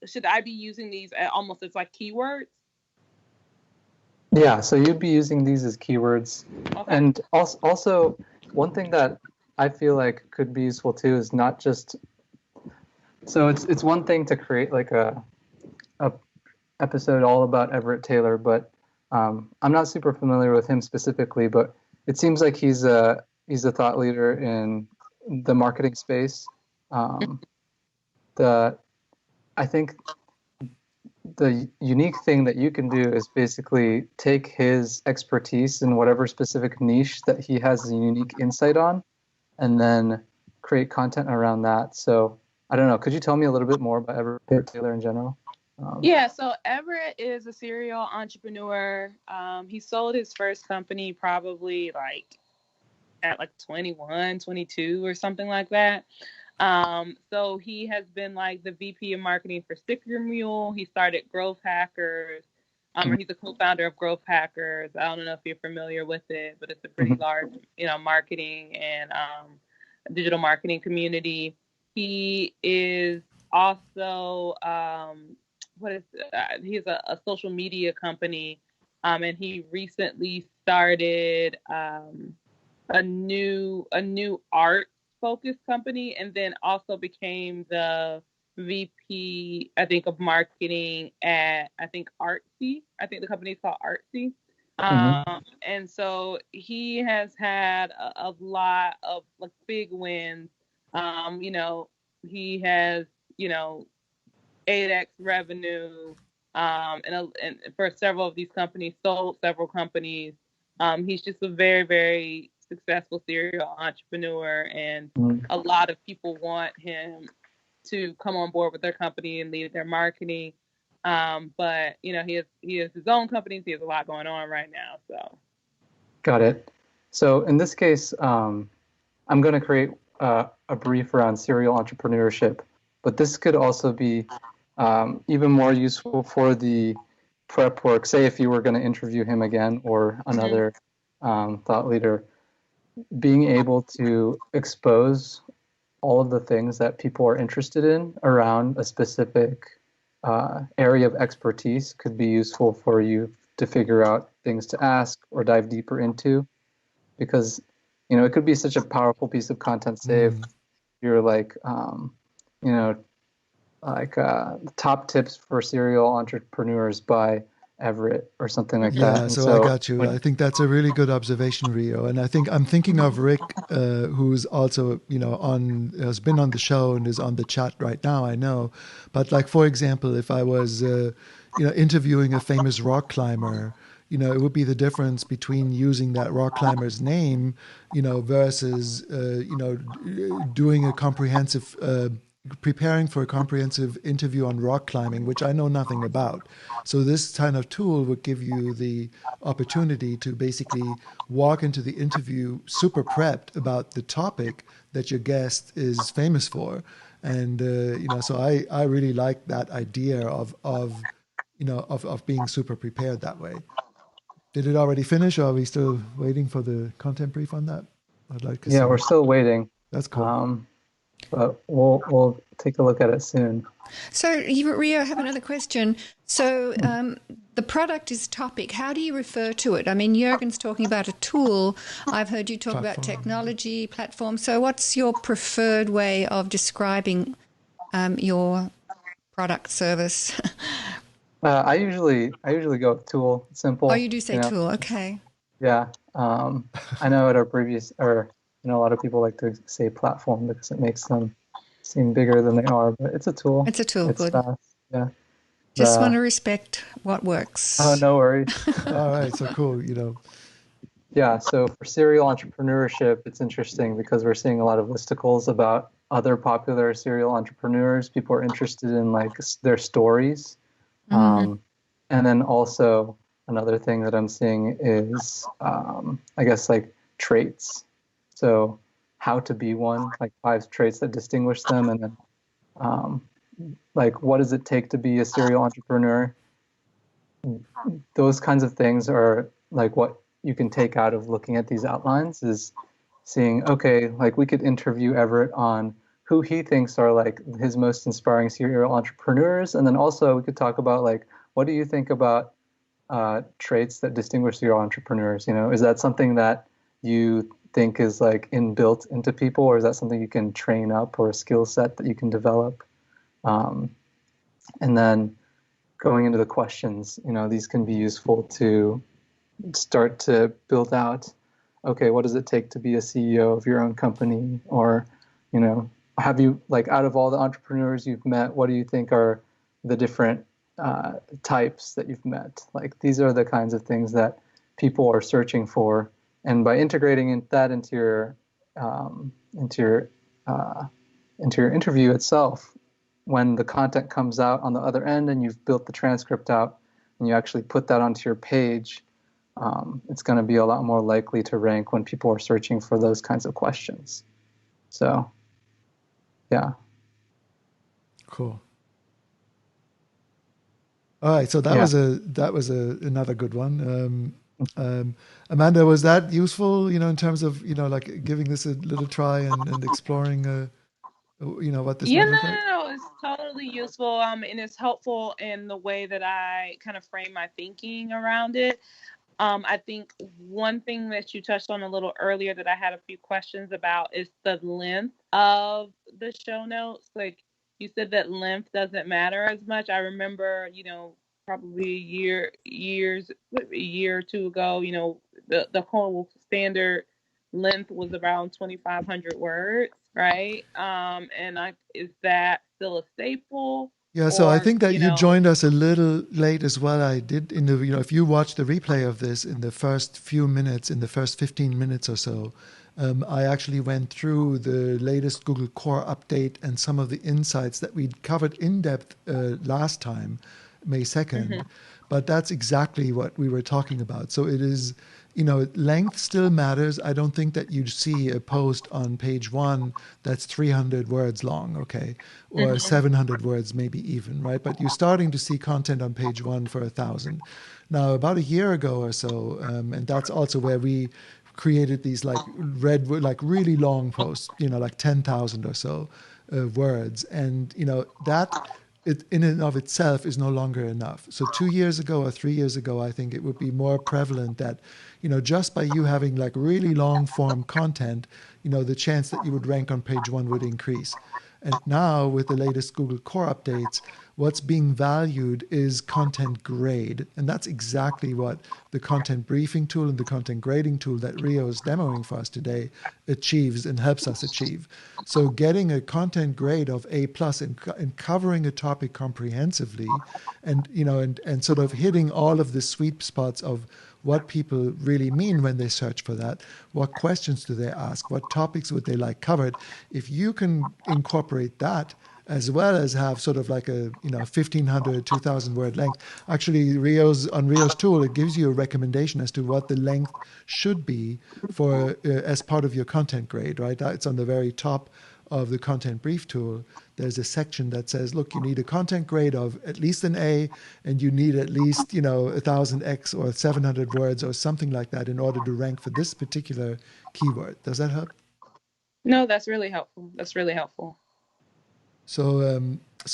[SPEAKER 5] Should I be using these almost as like keywords?
[SPEAKER 3] Yeah, so you'd be using these as keywords.
[SPEAKER 5] Okay.
[SPEAKER 3] And also one thing that I feel like could be useful too is not just, so it's one thing to create like a episode all about Everett Taylor, but I'm not super familiar with him specifically, but it seems like he's a thought leader in the marketing space. I think the unique thing that you can do is basically take his expertise in whatever specific niche that he has a unique insight on, and then create content around that. So I don't know. Could you tell me a little bit more about Everett Taylor in general?
[SPEAKER 5] Yeah, so Everett is a serial entrepreneur. He sold his first company probably at 21, 22 or something like that. So he has been like the VP of marketing for Sticker Mule. He started Growth Hackers. He's a co-founder of Growth Hackers. I don't know if you're familiar with it, but it's a pretty large, marketing and digital marketing community. He is also he's a social media company, and he recently started a new art focused company, and then also became the VP, I think, of marketing at Artsy. I think the company's called Artsy. And so he has had a lot of like big wins. He has 8x revenue, and for several of these companies, sold several companies. He's just a very, very successful serial entrepreneur, and a lot of people want him to come on board with their company and lead their marketing. But he has his own companies. He has a lot going on right now. So,
[SPEAKER 3] got it. So in this case, I'm going to create a brief around serial entrepreneurship, but this could also be even more useful for the prep work. Say if you were going to interview him again or another thought leader, being able to expose all of the things that people are interested in around a specific area of expertise could be useful for you to figure out things to ask or dive deeper into, because it could be such a powerful piece of content. Say if you're like top tips for serial entrepreneurs by Everett or something like that.
[SPEAKER 1] Yeah, so I got you. I think that's a really good observation, Rio. And I'm thinking of Rick, who's also, has been on the show and is on the chat right now, I know. But like, for example, if I was, interviewing a famous rock climber, it would be the difference between using that rock climber's name, versus, doing a comprehensive, preparing for a comprehensive interview on rock climbing, which I know nothing about. So this kind of tool would give you the opportunity to basically walk into the interview super prepped about the topic that your guest is famous for. And, so I really like that idea of being super prepared that way. Did it already finish, or are we still waiting for the content brief on that? I'd like to see.
[SPEAKER 3] Yeah, we're still waiting.
[SPEAKER 1] That's cool.
[SPEAKER 3] But we'll take a look at it soon.
[SPEAKER 2] So, Rio, I have another question. So, the product is topic. How do you refer to it? I mean, Jürgen's talking about a tool. I've heard you talk about technology, platform. So, what's your preferred way of describing your product service?
[SPEAKER 3] I usually go with tool. It's simple.
[SPEAKER 2] Oh, you do say tool. Okay.
[SPEAKER 3] Yeah. I know at our previous, a lot of people like to say platform because it makes them seem bigger than they are, but it's a tool.
[SPEAKER 2] It's a tool.
[SPEAKER 3] It's
[SPEAKER 2] good.
[SPEAKER 3] Fast. Yeah.
[SPEAKER 2] Just want to respect what works.
[SPEAKER 3] Oh, no worries.
[SPEAKER 1] All right. So cool.
[SPEAKER 3] Yeah, so for serial entrepreneurship, it's interesting because we're seeing a lot of listicles about other popular serial entrepreneurs. People are interested in like their stories. And then also another thing that I'm seeing is, I guess, like traits. So how to be one, like 5 traits that distinguish them, and then um, like what does it take to be a serial entrepreneur? Those kinds of things are like what you can take out of looking at these outlines is seeing, okay, like we could interview Everett on who he thinks are like his most inspiring serial entrepreneurs. And then also we could talk about like, what do you think about traits that distinguish serial entrepreneurs? You know, is that something that you think is like inbuilt into people, or is that something you can train up, or a skill set that you can develop? Um, and then going into the questions, you know, these can be useful to start to build out, okay, what does it take to be a CEO of your own company? Or, you know, have you, like, out of all the entrepreneurs you've met, what do you think are the different types that you've met? Like, these are the kinds of things that people are searching for. And by integrating that into your interview itself, when the content comes out on the other end and you've built the transcript out and you actually put that onto your page, it's going to be a lot more likely to rank when people are searching for those kinds of questions. So, yeah.
[SPEAKER 1] Cool. All right, so that
[SPEAKER 3] Yeah.
[SPEAKER 1] was another good one. Amanda, was that useful? You know, in terms of like giving this a little try and exploring, what this
[SPEAKER 5] Yeah,
[SPEAKER 1] might
[SPEAKER 5] no,
[SPEAKER 1] look like.
[SPEAKER 5] no, no, it's totally useful. And it's helpful in the way that I kind of frame my thinking around it. I think one thing that you touched on a little earlier that I had a few questions about is the length of the show notes. Like you said that length doesn't matter as much. I remember, probably a year or two ago, the whole standard length was around 2,500 words, right? Is that still a staple?
[SPEAKER 1] Yeah, so I
[SPEAKER 5] Or,
[SPEAKER 1] think that you joined us a little late as well. I did if you watch the replay of this in the first few minutes, in the first 15 minutes or so, I actually went through the latest Google Core update and some of the insights that we covered in depth last time, May 2nd. But that's exactly what we were talking about. So it is, length still matters. I don't think that you'd see a post on page 1 that's 300 words long, okay, or 700 words maybe even, right? But you're starting to see content on page 1 for 1,000. Now, about a year ago or so, and that's also where we created these like really long posts, like 10,000 or so words, and that it in and of itself is no longer enough. So 2 years ago or 3 years ago, I think it would be more prevalent that, just by you having like really long form content, the chance that you would rank on page 1 would increase. And now with the latest Google Core updates, what's being valued is content grade. And that's exactly what the content briefing tool and the content grading tool that Rio is demoing for us today achieves and helps us achieve. So getting a content grade of A+ and covering a topic comprehensively and, and sort of hitting all of the sweet spots of what people really mean when they search for that. What questions do they ask? What topics would they like covered? If you can incorporate that, as well as have sort of like a 1,500, 2,000 word length. Actually, Rio's tool, it gives you a recommendation as to what the length should be for as part of your content grade, right? It's on the very top of the content brief tool. There's a section that says, look, you need a content grade of at least an A, and you need at least 1,000x or 700 words or something like that in order to rank for this particular keyword. Does that help?
[SPEAKER 5] No, that's really helpful. That's really helpful.
[SPEAKER 1] So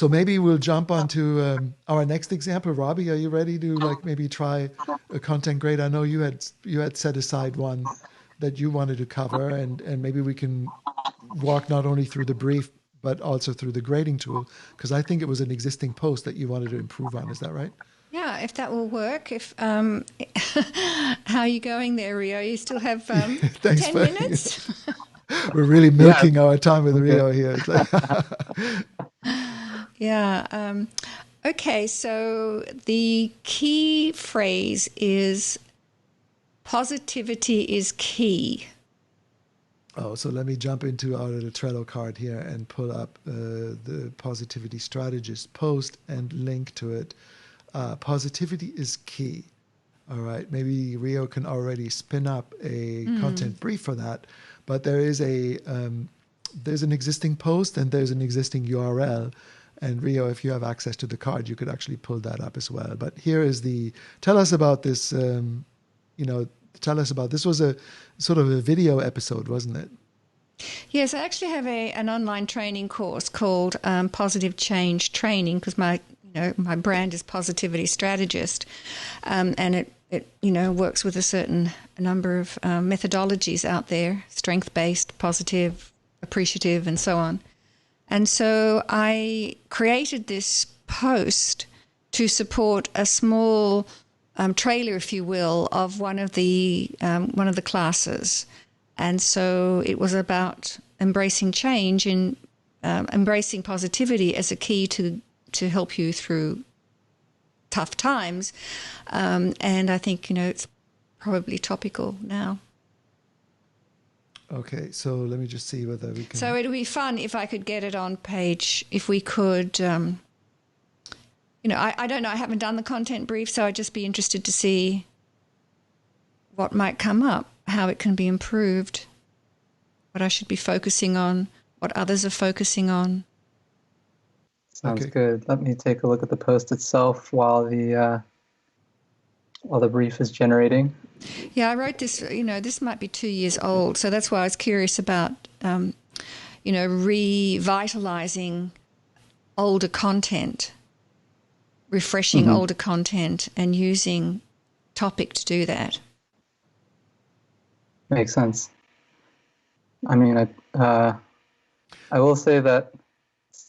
[SPEAKER 1] maybe we'll jump on to our next example. Robbie, are you ready to like maybe try a content grade? I know you had set aside one that you wanted to cover, and maybe we can walk not only through the brief but also through the grading tool, because I think it was an existing post that you wanted to improve on. Is that right?
[SPEAKER 2] Yeah, if that will work. If how are you going there, Rio? You still have
[SPEAKER 1] Thanks
[SPEAKER 2] 10 minutes?
[SPEAKER 1] We're really milking our time with Rio here. It's like
[SPEAKER 2] Yeah. Okay, so the key phrase is Positivity is key.
[SPEAKER 1] Oh, so let me jump out of the Trello card here and pull up the Positivity Strategist post and link to it. Positivity is key. All right, maybe Rio can already spin up a content brief for that, but there's an existing post and there's an existing URL. And Rio, if you have access to the card, you could actually pull that up as well. But here is tell us about this, this was a sort of a video episode, wasn't it?
[SPEAKER 2] Yes, I actually have an online training course called Positive Change Training, because my brand is Positivity Strategist, and it works with a number of methodologies out there, strength-based, positive, appreciative, and so on. And so I created this post to support a small trailer, if you will, of one of the classes. And so it was about embracing change and embracing positivity as a key to help you through tough times. And I think, it's probably topical now.
[SPEAKER 1] Okay, so let me just see whether we can...
[SPEAKER 2] So it would be fun if I could get it on page, if we could... I don't know, I haven't done the content brief, so I'd just be interested to see what might come up, how it can be improved, what I should be focusing on, what others are focusing on.
[SPEAKER 3] Sounds good. Let me take a look at the post itself while the brief is generating.
[SPEAKER 2] Yeah, I wrote this, this might be 2 years old, so that's why I was curious about, revitalizing older content, refreshing older content, and using topic to do that.
[SPEAKER 3] Makes sense. I mean, I will say that it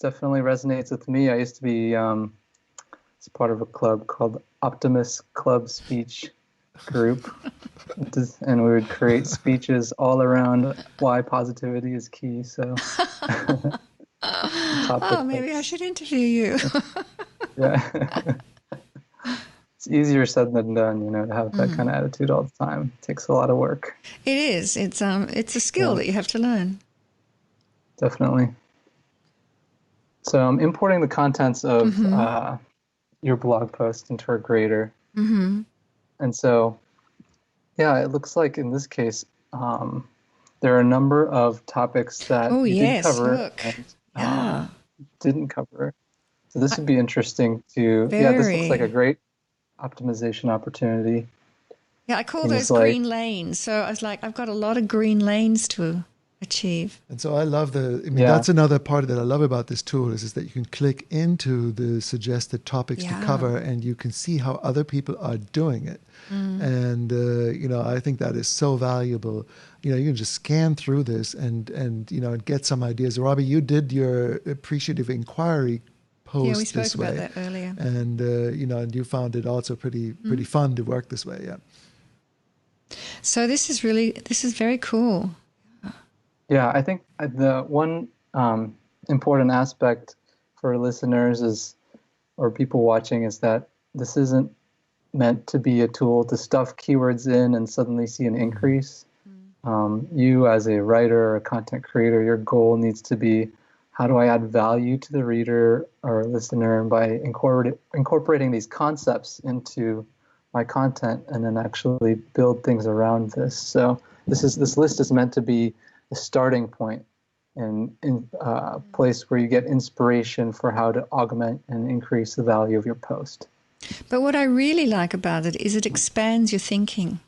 [SPEAKER 3] definitely resonates with me. I used to be it's part of a club called Optimist Club Speech Group, and we would create speeches all around why positivity is key. So,
[SPEAKER 2] maybe I should interview you.
[SPEAKER 3] Yeah. It's easier said than done, to have that kind of attitude all the time. It takes a lot of work.
[SPEAKER 2] It is. It's a skill that you have to learn.
[SPEAKER 3] Definitely. So I'm importing the contents of your blog post into our grader. Mm-hmm. And so, it looks like in this case, there are a number of topics that you did cover and didn't cover. So this would be interesting to, this looks like a great optimization opportunity.
[SPEAKER 2] Yeah, I call those green lanes. So I was like, I've got a lot of green lanes to achieve.
[SPEAKER 1] And so I love that's another part that I love about this tool is that you can click into the suggested topics to cover and you can see how other people are doing it. And, I think that is so valuable. You can just scan through this and get some ideas. Robbie, you did your appreciative inquiry post
[SPEAKER 2] we spoke
[SPEAKER 1] this way.
[SPEAKER 2] about that earlier.
[SPEAKER 1] And, and you found it also pretty fun to work this way. Yeah.
[SPEAKER 2] So this is very cool.
[SPEAKER 3] Yeah, I think the one important aspect for listeners or people watching is that this isn't meant to be a tool to stuff keywords in and suddenly see an increase. You as a writer or a content creator, your goal needs to be, how do I add value to the reader or listener by incorporating these concepts into my content and then actually build things around this. So this list is meant to be a starting point and a place where you get inspiration for how to augment and increase the value of your post.
[SPEAKER 2] But what I really like about it is it expands your thinking.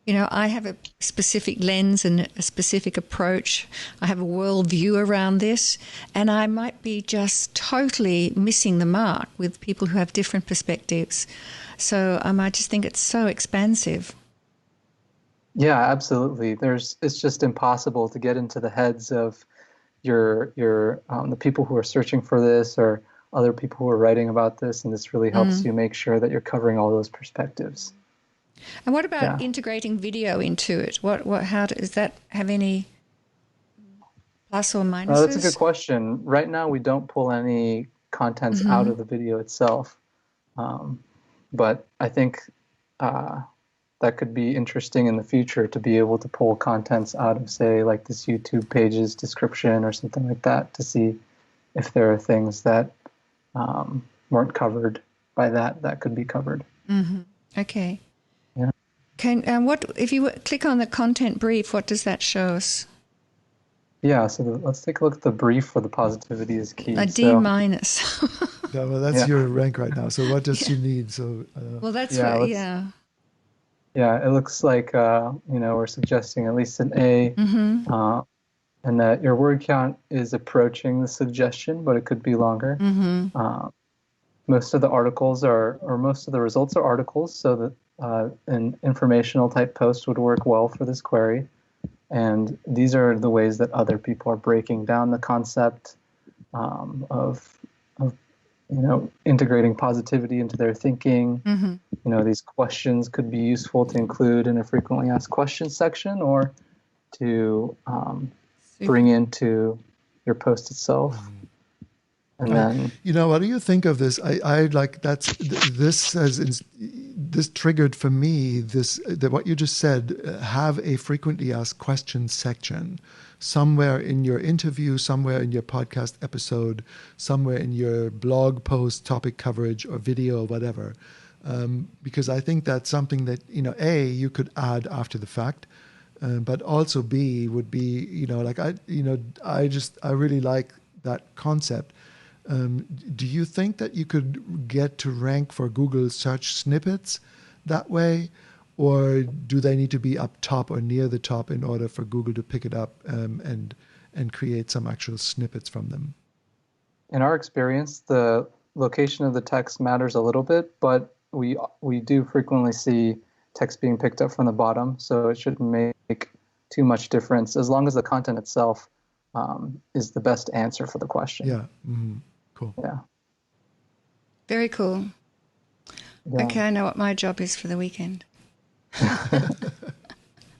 [SPEAKER 2] I have a specific lens and a specific approach. I have a worldview around this, and I might be just totally missing the mark with people who have different perspectives. So I just think it's so expansive.
[SPEAKER 3] Yeah, absolutely. It's just impossible to get into the heads of your the people who are searching for this or other people who are writing about this, and this really helps you make sure that you're covering all those perspectives.
[SPEAKER 2] And what about integrating video into it? How does that have any plus or minuses?
[SPEAKER 3] That's a good question. Right now, we don't pull any contents out of the video itself, but I think that could be interesting in the future to be able to pull contents out of, say, like this YouTube page's description or something like that, to see if there are things that weren't covered by that could be covered.
[SPEAKER 2] Mm-hmm. Okay.
[SPEAKER 3] Yeah.
[SPEAKER 2] What if you click on the content brief? What does that show us?
[SPEAKER 3] Yeah. So let's take a look at the brief for the positivity is key.
[SPEAKER 2] A D minus.
[SPEAKER 1] Yeah, well, that's your rank right now. So what does she need? So
[SPEAKER 2] well, that's
[SPEAKER 3] Yeah, it looks like we're suggesting at least an A,
[SPEAKER 2] Mm-hmm.
[SPEAKER 3] And that your word count is approaching the suggestion, but it could be longer.
[SPEAKER 2] Mm-hmm.
[SPEAKER 3] Most of the articles most of the results are articles, so that an informational type post would work well for this query. And these are the ways that other people are breaking down the concept of integrating positivity into their thinking.
[SPEAKER 2] Mm-hmm.
[SPEAKER 3] These questions could be useful to include in a frequently asked questions section, or to bring into your post itself. And then,
[SPEAKER 1] what do you think of this? I like this triggered for me what you just said. Have a frequently asked questions section somewhere in your interview, somewhere in your podcast episode, somewhere in your blog post, topic coverage, or video, or whatever. Because I think that's something that A, you could add after the fact, but also B would be I really like that concept. Do you think that you could get to rank for Google search snippets that way, or do they need to be up top or near the top in order for Google to pick it up and create some actual snippets from them?
[SPEAKER 3] in our experience, the location of the text matters a little bit, but we do frequently see text being picked up from the bottom, so it shouldn't make too much difference as long as the content itself is the best answer for the question.
[SPEAKER 1] Yeah. Mm-hmm. Cool.
[SPEAKER 3] Yeah.
[SPEAKER 2] Very cool.
[SPEAKER 3] Yeah.
[SPEAKER 2] Okay, I know what my job is for the weekend.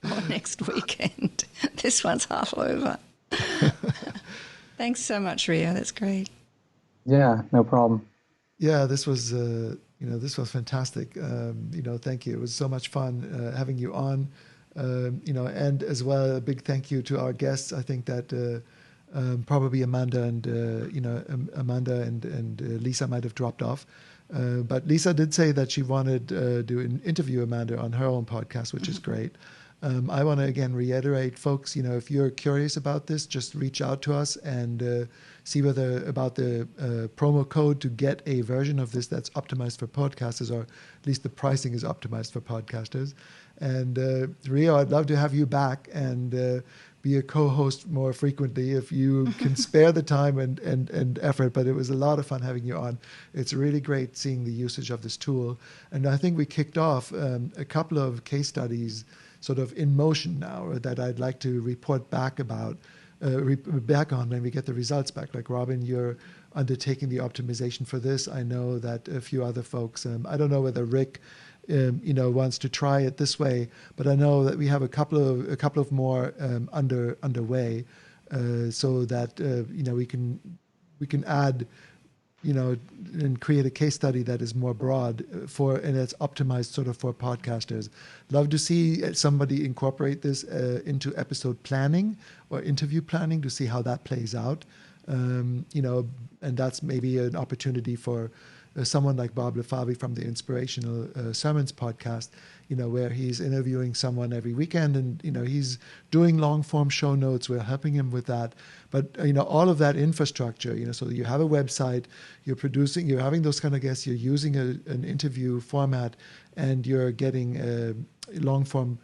[SPEAKER 2] Or next weekend. This one's half over. Thanks so much, Rio. That's great.
[SPEAKER 3] Yeah, no problem.
[SPEAKER 1] Yeah, this was fantastic. Thank you. It was so much fun having you on. And as well, a big thank you to our guests. I think that probably Amanda and Lisa might have dropped off. But Lisa did say that she wanted to interview Amanda on her own podcast, which is great. I want to again reiterate, folks, if you're curious about this, just reach out to us and see about the promo code to get a version of this that's optimized for podcasters, or at least the pricing is optimized for podcasters. And Rio, I'd love to have you back and be a co-host more frequently if you can spare the time and effort. But it was a lot of fun having you on. It's really great seeing the usage of this tool. And I think we kicked off a couple of case studies sort of in motion now that I'd like to report back about, back on when we get the results back. Like Robin, you're undertaking the optimization for this. I know that a few other folks, I don't know whether Rick wants to try it this way, but I know that we have a couple of more underway, so that we can add, and create a case study that is more broad and it's optimized sort of for podcasters. Love to see somebody incorporate this into episode planning or interview planning to see how that plays out. And that's maybe an opportunity for someone like Bob LaFavi from the Inspirational Sermons podcast, where he's interviewing someone every weekend, and he's doing long form show notes. We're helping him with that, but all of that infrastructure. So you have a website, you're having those kind of guests, you're using an interview format, and you're getting long form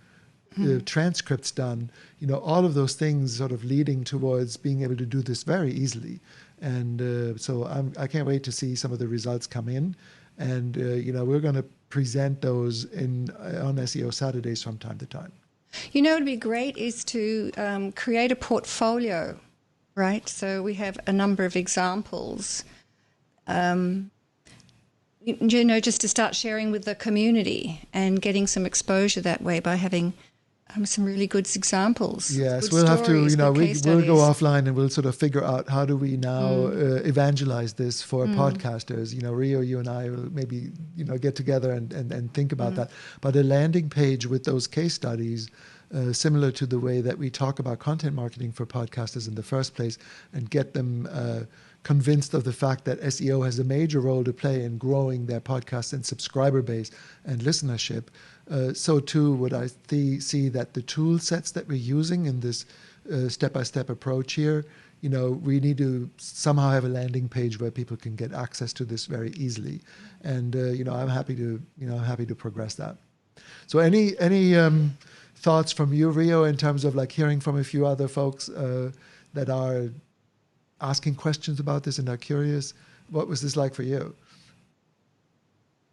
[SPEAKER 1] transcripts done. All of those things sort of leading towards being able to do this very easily. And so I can't wait to see some of the results come in. And, we're going to present those on SEO Saturdays from time to time.
[SPEAKER 2] What would be great is to create a portfolio, right? So we have a number of examples, just to start sharing with the community and getting some exposure that way by having some really good examples.
[SPEAKER 1] Yes,
[SPEAKER 2] good
[SPEAKER 1] we'll have to,
[SPEAKER 2] stories,
[SPEAKER 1] you know,
[SPEAKER 2] good case
[SPEAKER 1] we'll go
[SPEAKER 2] studies.
[SPEAKER 1] offline and we'll sort of figure out how do we now evangelize this for podcasters. You know, Rio, you and I will maybe, you know, get together and think about that. But a landing page with those case studies, similar to the way that we talk about content marketing for podcasters in the first place, and get them convinced of the fact that SEO has a major role to play in growing their podcast and subscriber base and listenership. So too would I see that the tool sets that we're using in this step-by-step approach here, you know, we need to somehow have a landing page where people can get access to this very easily. And, you know, I'm happy to progress that. So any thoughts from you, Rio, in terms of like hearing from a few other folks that are asking questions about this and are curious? What was this like for you?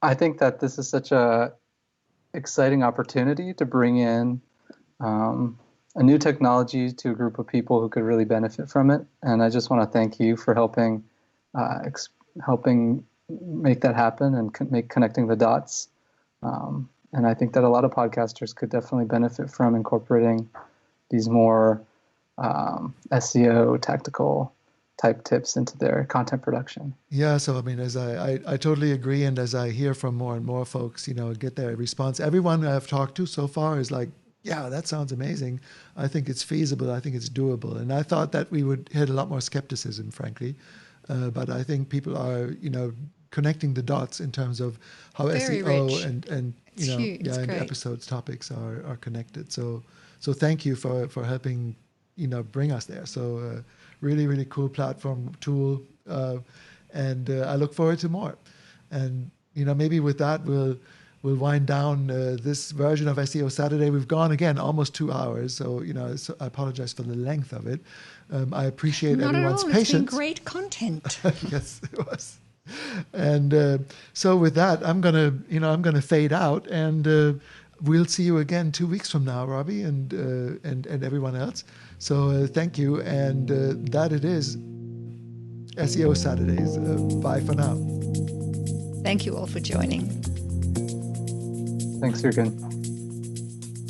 [SPEAKER 3] I think that this is such a exciting opportunity to bring in a new technology to a group of people who could really benefit from it. And I just want to thank you for helping make that happen and connecting the dots. And I think that a lot of podcasters could definitely benefit from incorporating these more SEO tactical type tips into their content production.
[SPEAKER 1] Yeah, so I mean, as I totally agree, and as I hear from more and more folks, you know, get their response, everyone I've talked to so far is like, yeah, that sounds amazing. I think it's feasible. I think it's doable. And I thought that we would hit a lot more skepticism, frankly. But I think people are, you know, connecting the dots in terms of how
[SPEAKER 2] Very
[SPEAKER 1] SEO
[SPEAKER 2] rich.
[SPEAKER 1] and you know,
[SPEAKER 2] It's
[SPEAKER 1] and
[SPEAKER 2] great.
[SPEAKER 1] episodes topics are connected. So thank you for helping, you know, bring us there. So really, really cool platform tool. And I look forward to more. And, you know, maybe with that, we'll wind down this version of SEO Saturday. We've gone again almost 2 hours. So, you know, I apologize for the length of it. I appreciate
[SPEAKER 2] Not
[SPEAKER 1] everyone's
[SPEAKER 2] at all. It's been
[SPEAKER 1] patience.
[SPEAKER 2] great content.
[SPEAKER 1] Yes, it was. And so with that, I'm gonna fade out, and we'll see you again 2 weeks from now, Robbie, and everyone else. So thank you, and that it is SEO Saturdays. Bye for now.
[SPEAKER 2] Thank you all for joining.
[SPEAKER 3] Thanks, Jürgen.